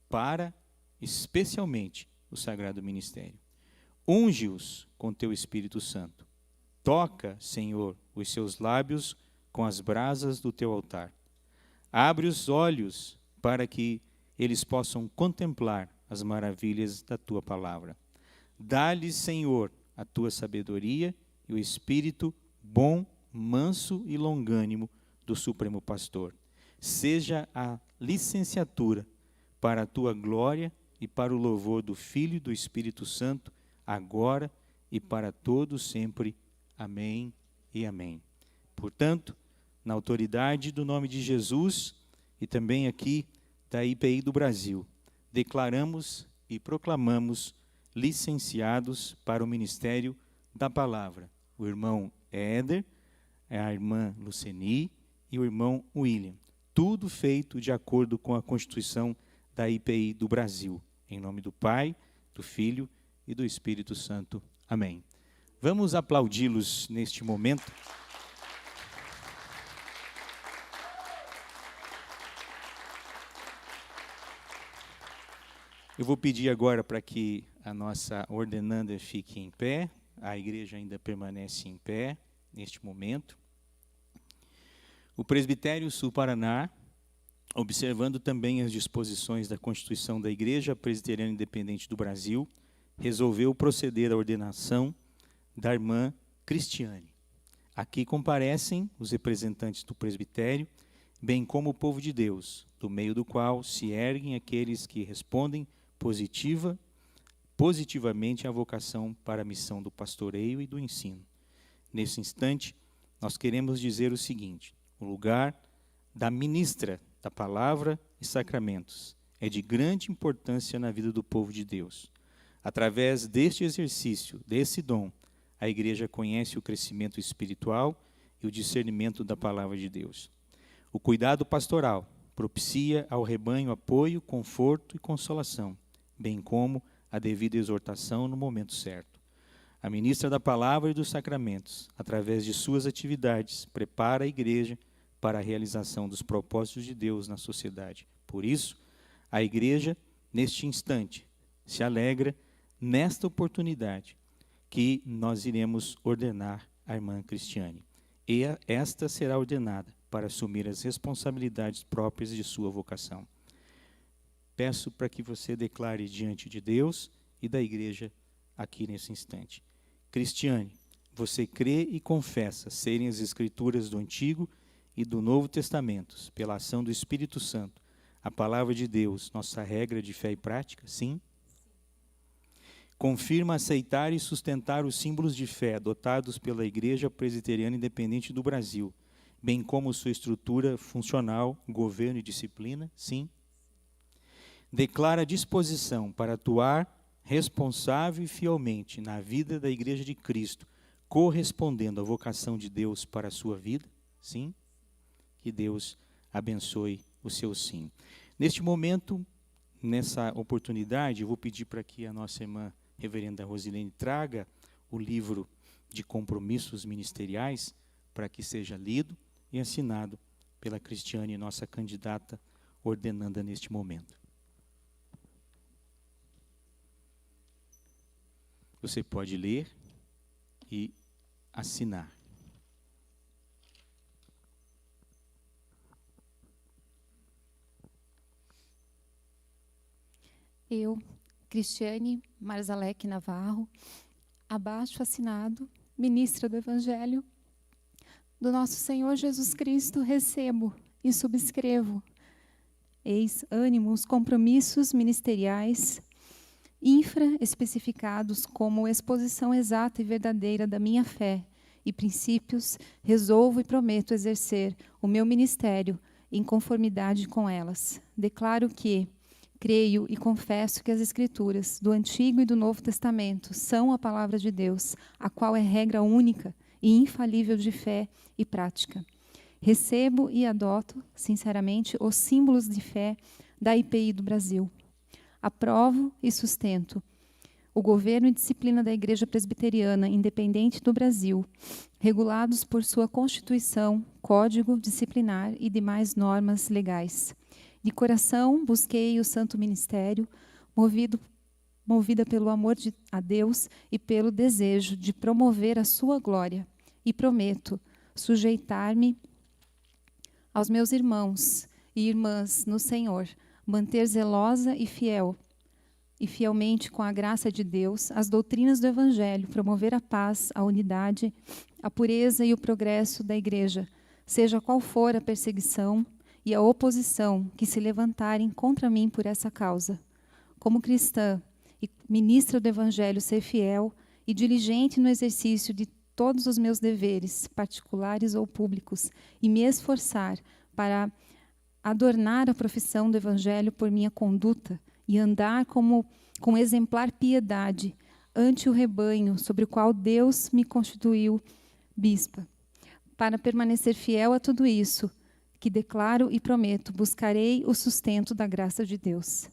para especialmente o sagrado ministério. Unge-os com teu Espírito Santo. Toca, Senhor, os seus lábios com as brasas do teu altar. Abre os olhos para que eles possam contemplar as maravilhas da tua palavra. Dá-lhes, Senhor, a tua sabedoria e o espírito bom, manso e longânimo do Supremo Pastor. Seja a licenciatura para a tua glória e para o louvor do Filho e do Espírito Santo, agora e para todos sempre. Amém e amém. Portanto, na autoridade do nome de Jesus e também aqui da IPI do Brasil, declaramos e proclamamos licenciados para o ministério da palavra o irmão Éder, a irmã Luceni e o irmão William. Tudo feito de acordo com a Constituição da IPI do Brasil. Em nome do Pai, do Filho e do Espírito Santo. Amém. Vamos aplaudi-los neste momento. Eu vou pedir agora para que a nossa ordenanda fique em pé. A igreja ainda permanece em pé neste momento. O Presbitério Sul-Paraná, observando também as disposições da Constituição da Igreja Presbiteriana Independente do Brasil, resolveu proceder à ordenação da irmã Cristiane. Aqui comparecem os representantes do presbitério, bem como o povo de Deus, do meio do qual se erguem aqueles que respondem positivamente à vocação para a missão do pastoreio e do ensino. Nesse instante, nós queremos dizer o seguinte: o lugar da ministra da palavra e sacramentos é de grande importância na vida do povo de Deus. Através deste exercício, desse dom, a igreja conhece o crescimento espiritual e o discernimento da palavra de Deus. O cuidado pastoral propicia ao rebanho apoio, conforto e consolação, bem como a devida exortação no momento certo. A ministra da palavra e dos sacramentos, através de suas atividades, prepara a igreja para a realização dos propósitos de Deus na sociedade. Por isso, a igreja, neste instante, se alegra nesta oportunidade que nós iremos ordenar a irmã Cristiane. E esta será ordenada para assumir as responsabilidades próprias de sua vocação. Peço para que você declare diante de Deus e da igreja aqui nesse instante. Cristiane, você crê e confessa serem as Escrituras do Antigo e do Novo Testamentos, pela ação do Espírito Santo, a palavra de Deus, nossa regra de fé e prática? Sim? Confirma aceitar e sustentar os símbolos de fé adotados pela Igreja Presbiteriana Independente do Brasil, bem como sua estrutura funcional, governo e disciplina? Sim? Declara disposição para atuar responsável e fielmente na vida da Igreja de Cristo, correspondendo à vocação de Deus para a sua vida? Sim? Que Deus abençoe o seu sim. Neste momento, nessa oportunidade, eu vou pedir para que a nossa irmã reverenda Rosilene traga o livro de compromissos ministeriais para que seja lido e assinado pela Cristiane, nossa candidata ordenanda neste momento. Você pode ler e assinar. Eu, Cristiane Marzalek Navarro, abaixo assinado, ministra do Evangelho do nosso Senhor Jesus Cristo, recebo e subscrevo, eis ânimo, os compromissos ministeriais infra-especificados como exposição exata e verdadeira da minha fé e princípios, resolvo e prometo exercer o meu ministério em conformidade com elas. Declaro que creio e confesso que as Escrituras do Antigo e do Novo Testamento são a palavra de Deus, a qual é regra única e infalível de fé e prática. Recebo e adoto, sinceramente, os símbolos de fé da IPI do Brasil. Aprovo e sustento o governo e disciplina da Igreja Presbiteriana Independente do Brasil, regulados por sua Constituição, Código Disciplinar e demais normas legais. De coração, busquei o Santo Ministério, movida pelo amor a Deus e pelo desejo de promover a sua glória, e prometo sujeitar-me aos meus irmãos e irmãs no Senhor, manter zelosa e fielmente, com a graça de Deus, as doutrinas do Evangelho, promover a paz, a unidade, a pureza e o progresso da Igreja, seja qual for a perseguição e a oposição que se levantarem contra mim por essa causa. Como cristã e ministra do Evangelho, ser fiel e diligente no exercício de todos os meus deveres, particulares ou públicos, e me esforçar para adornar a profissão do Evangelho por minha conduta e andar com exemplar piedade ante o rebanho sobre o qual Deus me constituiu bispa. Para permanecer fiel a tudo isso, que declaro e prometo, buscarei o sustento da graça de Deus.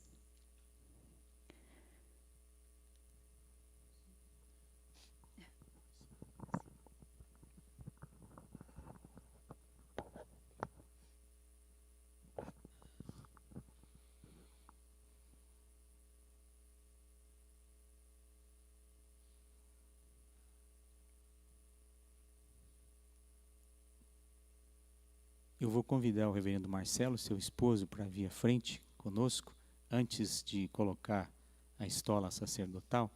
Eu vou convidar o reverendo Marcelo, seu esposo, para vir à frente conosco, antes de colocar a estola sacerdotal.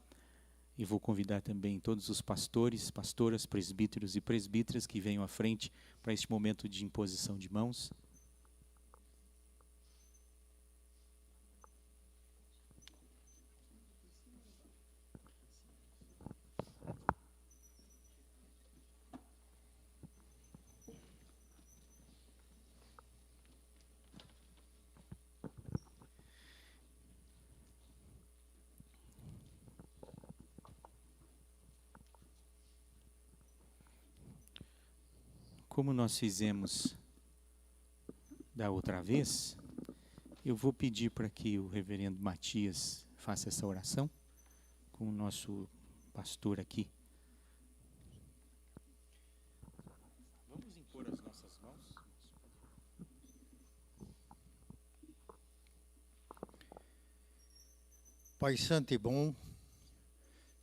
E vou convidar também todos os pastores, pastoras, presbíteros e presbíteras que venham à frente para este momento de imposição de mãos. Como nós fizemos da outra vez, eu vou pedir para que o reverendo Matias faça essa oração com o nosso pastor aqui. Vamos impor as nossas mãos. Pai Santo e bom,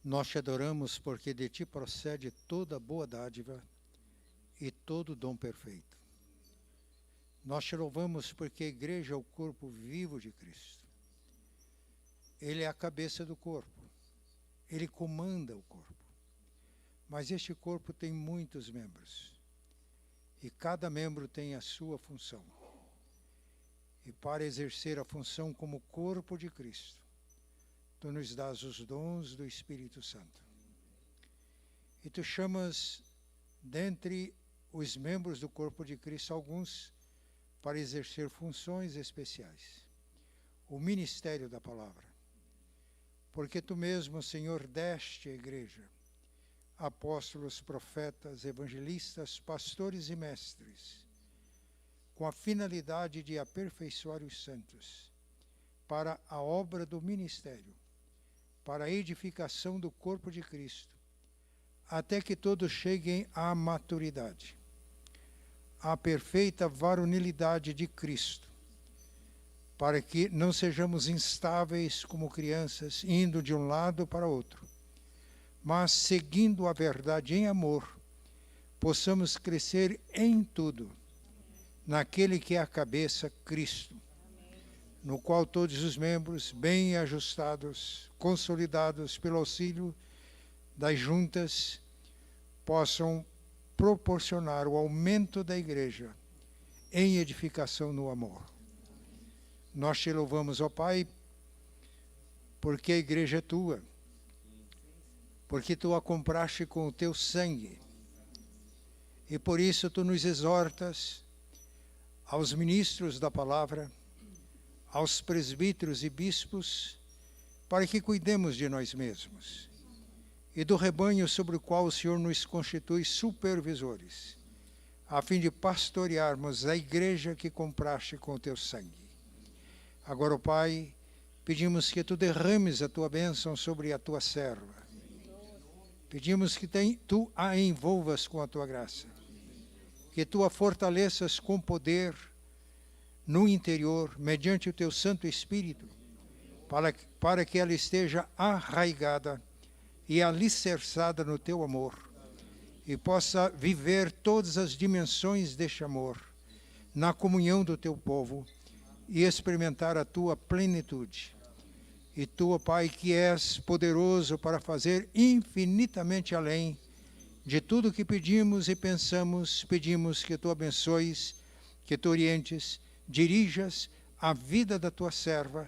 nós te adoramos porque de ti procede toda boa dádiva e todo dom perfeito. Nós te louvamos porque a igreja é o corpo vivo de Cristo. Ele é a cabeça do corpo. Ele comanda o corpo. Mas este corpo tem muitos membros. E cada membro tem a sua função. E para exercer a função como corpo de Cristo, tu nos dás os dons do Espírito Santo. E tu chamas dentre os membros do corpo de Cristo, alguns para exercer funções especiais. O ministério da palavra. Porque tu mesmo, Senhor, deste à igreja apóstolos, profetas, evangelistas, pastores e mestres, com a finalidade de aperfeiçoar os santos para a obra do ministério, para a edificação do corpo de Cristo, até que todos cheguem à maturidade, à perfeita varonilidade de Cristo, para que não sejamos instáveis como crianças, indo de um lado para outro, mas seguindo a verdade em amor, possamos crescer em tudo, naquele que é a cabeça, Cristo, no qual todos os membros, bem ajustados, consolidados pelo auxílio das juntas, possam proporcionar o aumento da igreja em edificação no amor. Nós te louvamos, ó Pai, porque a igreja é tua, porque tu a compraste com o teu sangue, e por isso tu nos exortas aos ministros da palavra, aos presbíteros e bispos, para que cuidemos de nós mesmos e do rebanho sobre o qual o Senhor nos constitui supervisores, a fim de pastorearmos a igreja que compraste com o teu sangue. Agora, ó Pai, pedimos que Tu derrames a Tua bênção sobre a Tua serva. Pedimos que Tu a envolvas com a Tua graça. Que Tu a fortaleças com poder no interior, mediante o Teu Santo Espírito, para que ela esteja arraigada e alicerçada no Teu amor, e possa viver todas as dimensões deste amor, na comunhão do Teu povo, e experimentar a Tua plenitude. E Tu, ó Pai, que és poderoso para fazer infinitamente além de tudo que pedimos e pensamos, pedimos que Tu abençoes, que Tu orientes, dirijas a vida da Tua serva,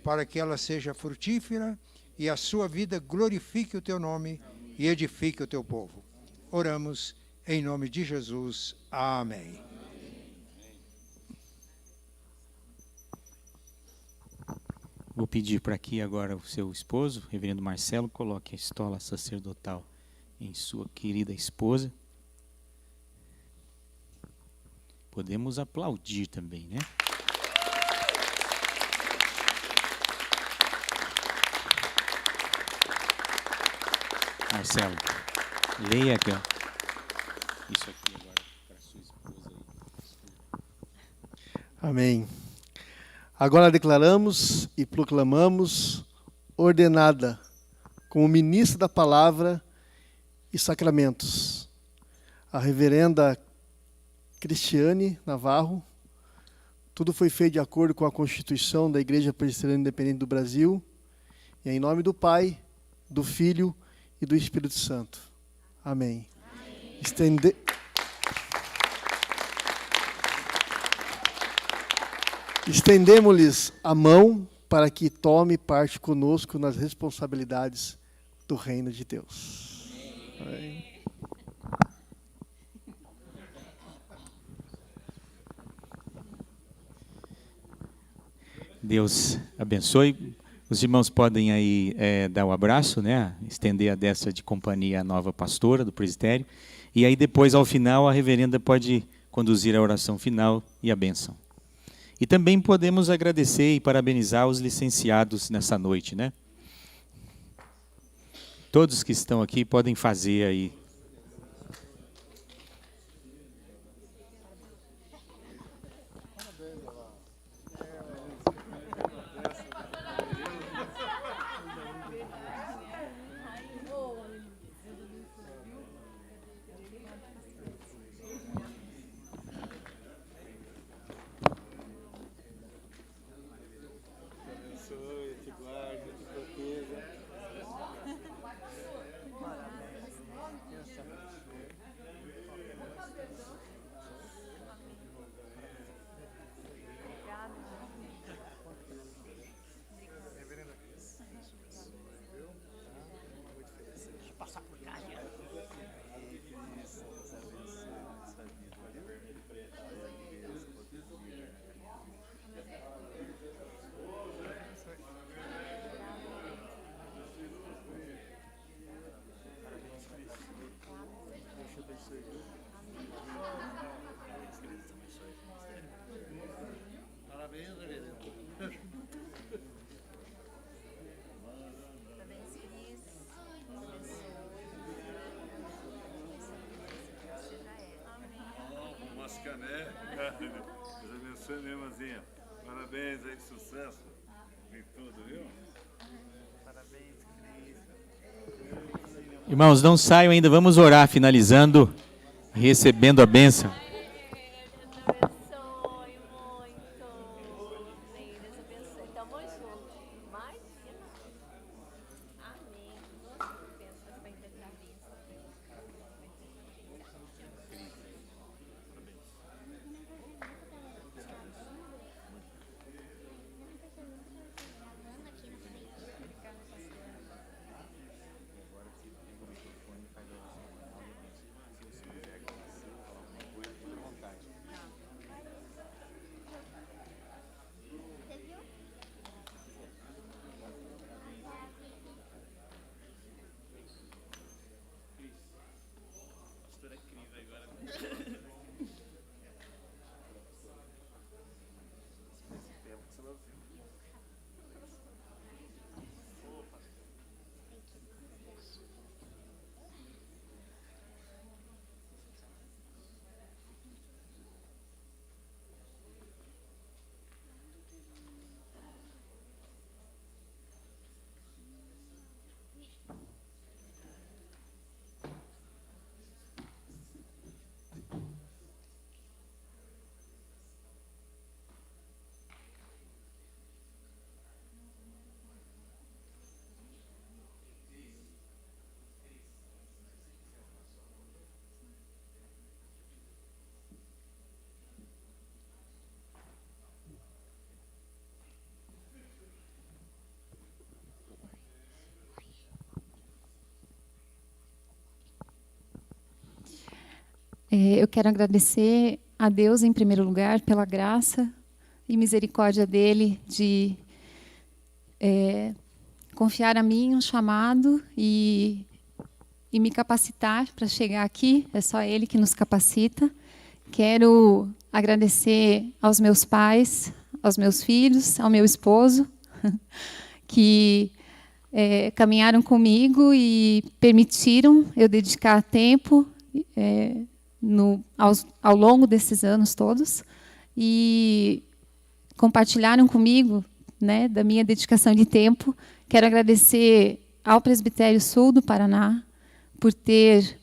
para que ela seja frutífera e a sua vida glorifique o Teu nome e edifique o Teu povo. Oramos em nome de Jesus. Amém. Vou pedir para que agora o seu esposo, reverendo Marcelo, coloque a estola sacerdotal em sua querida esposa. Podemos aplaudir também, né? Marcelo, leia aqui, ó. Isso aqui agora para sua esposa aí. Amém. Agora declaramos e proclamamos ordenada como ministra da palavra e sacramentos a reverenda Cristiane Navarro. Tudo foi feito de acordo com a Constituição da Igreja Presbiteriana Independente do Brasil, e em nome do Pai, do Filho e do Espírito Santo. Amém. Estendemos-lhes a mão para que tome parte conosco nas responsabilidades do reino de Deus. Amém. Deus abençoe. Os irmãos podem aí dar o abraço, né? Estender a destra de companhia à nova pastora do presbitério. E aí depois, ao final, a reverenda pode conduzir a oração final e a bênção. E também podemos agradecer e parabenizar os licenciados nessa noite, né? Todos que estão aqui podem fazer aí. Né? Deus abençoe, minha irmãzinha. Parabéns aí, sucesso em tudo, viu? Parabéns, Cris. Irmãos, não saiam ainda, vamos orar, finalizando, recebendo a bênção. Eu quero agradecer a Deus, em primeiro lugar, pela graça e misericórdia dele de confiar a mim um chamado e me capacitar para chegar aqui. É só ele que nos capacita. Quero agradecer aos meus pais, aos meus filhos, ao meu esposo, que caminharam comigo e permitiram eu dedicar tempo ao longo desses anos todos, e compartilharam comigo, né, da minha dedicação de tempo. Quero agradecer ao Presbitério Sul do Paraná por ter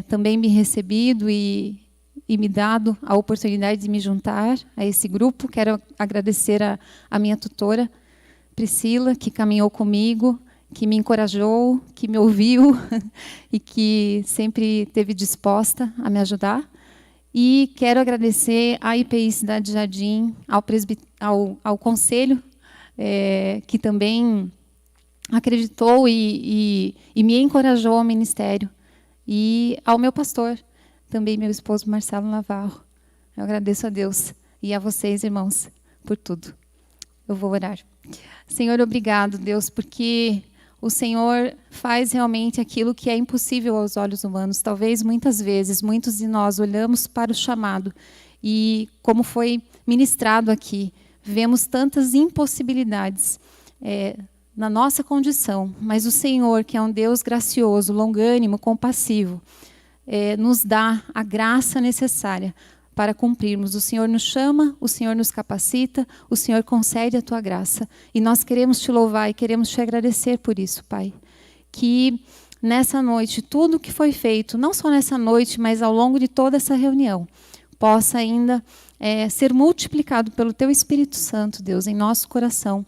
também me recebido e me dado a oportunidade de me juntar a esse grupo. Quero agradecer a minha tutora, Priscila, que caminhou comigo, que me encorajou, que me ouviu e que sempre esteve disposta a me ajudar. E quero agradecer à IPI Cidade Jardim, ao Conselho, que também acreditou e me encorajou ao ministério, e ao meu pastor, também meu esposo Marcelo Navarro. Eu agradeço a Deus e a vocês, irmãos, por tudo. Eu vou orar. Senhor, obrigado, Deus, porque o Senhor faz realmente aquilo que é impossível aos olhos humanos. Talvez, muitas vezes, muitos de nós olhamos para o chamado e, como foi ministrado aqui, vemos tantas impossibilidades na nossa condição, mas o Senhor, que é um Deus gracioso, longânimo, compassivo, nos dá a graça necessária para cumprirmos. O Senhor nos chama, o Senhor nos capacita, o Senhor concede a tua graça. E nós queremos te louvar e queremos te agradecer por isso, Pai. Que nessa noite, tudo que foi feito, não só nessa noite, mas ao longo de toda essa reunião, possa ainda ser multiplicado pelo teu Espírito Santo, Deus, em nosso coração.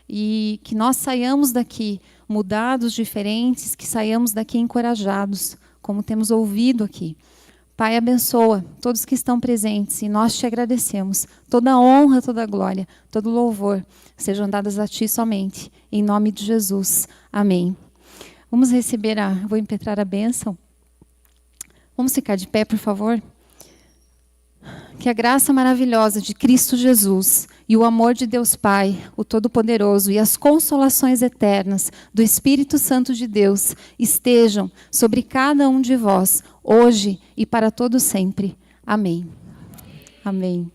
E que nós saiamos daqui mudados, diferentes, que saiamos daqui encorajados, como temos ouvido aqui. Pai, abençoa todos que estão presentes e nós te agradecemos. Toda honra, toda glória, todo louvor sejam dadas a ti somente. Em nome de Jesus. Amém. Vamos receber vou impetrar a bênção. Vamos ficar de pé, por favor? Que a graça maravilhosa de Cristo Jesus e o amor de Deus Pai, o Todo-Poderoso, e as consolações eternas do Espírito Santo de Deus estejam sobre cada um de vós, hoje e para todo sempre. Amém. Amém.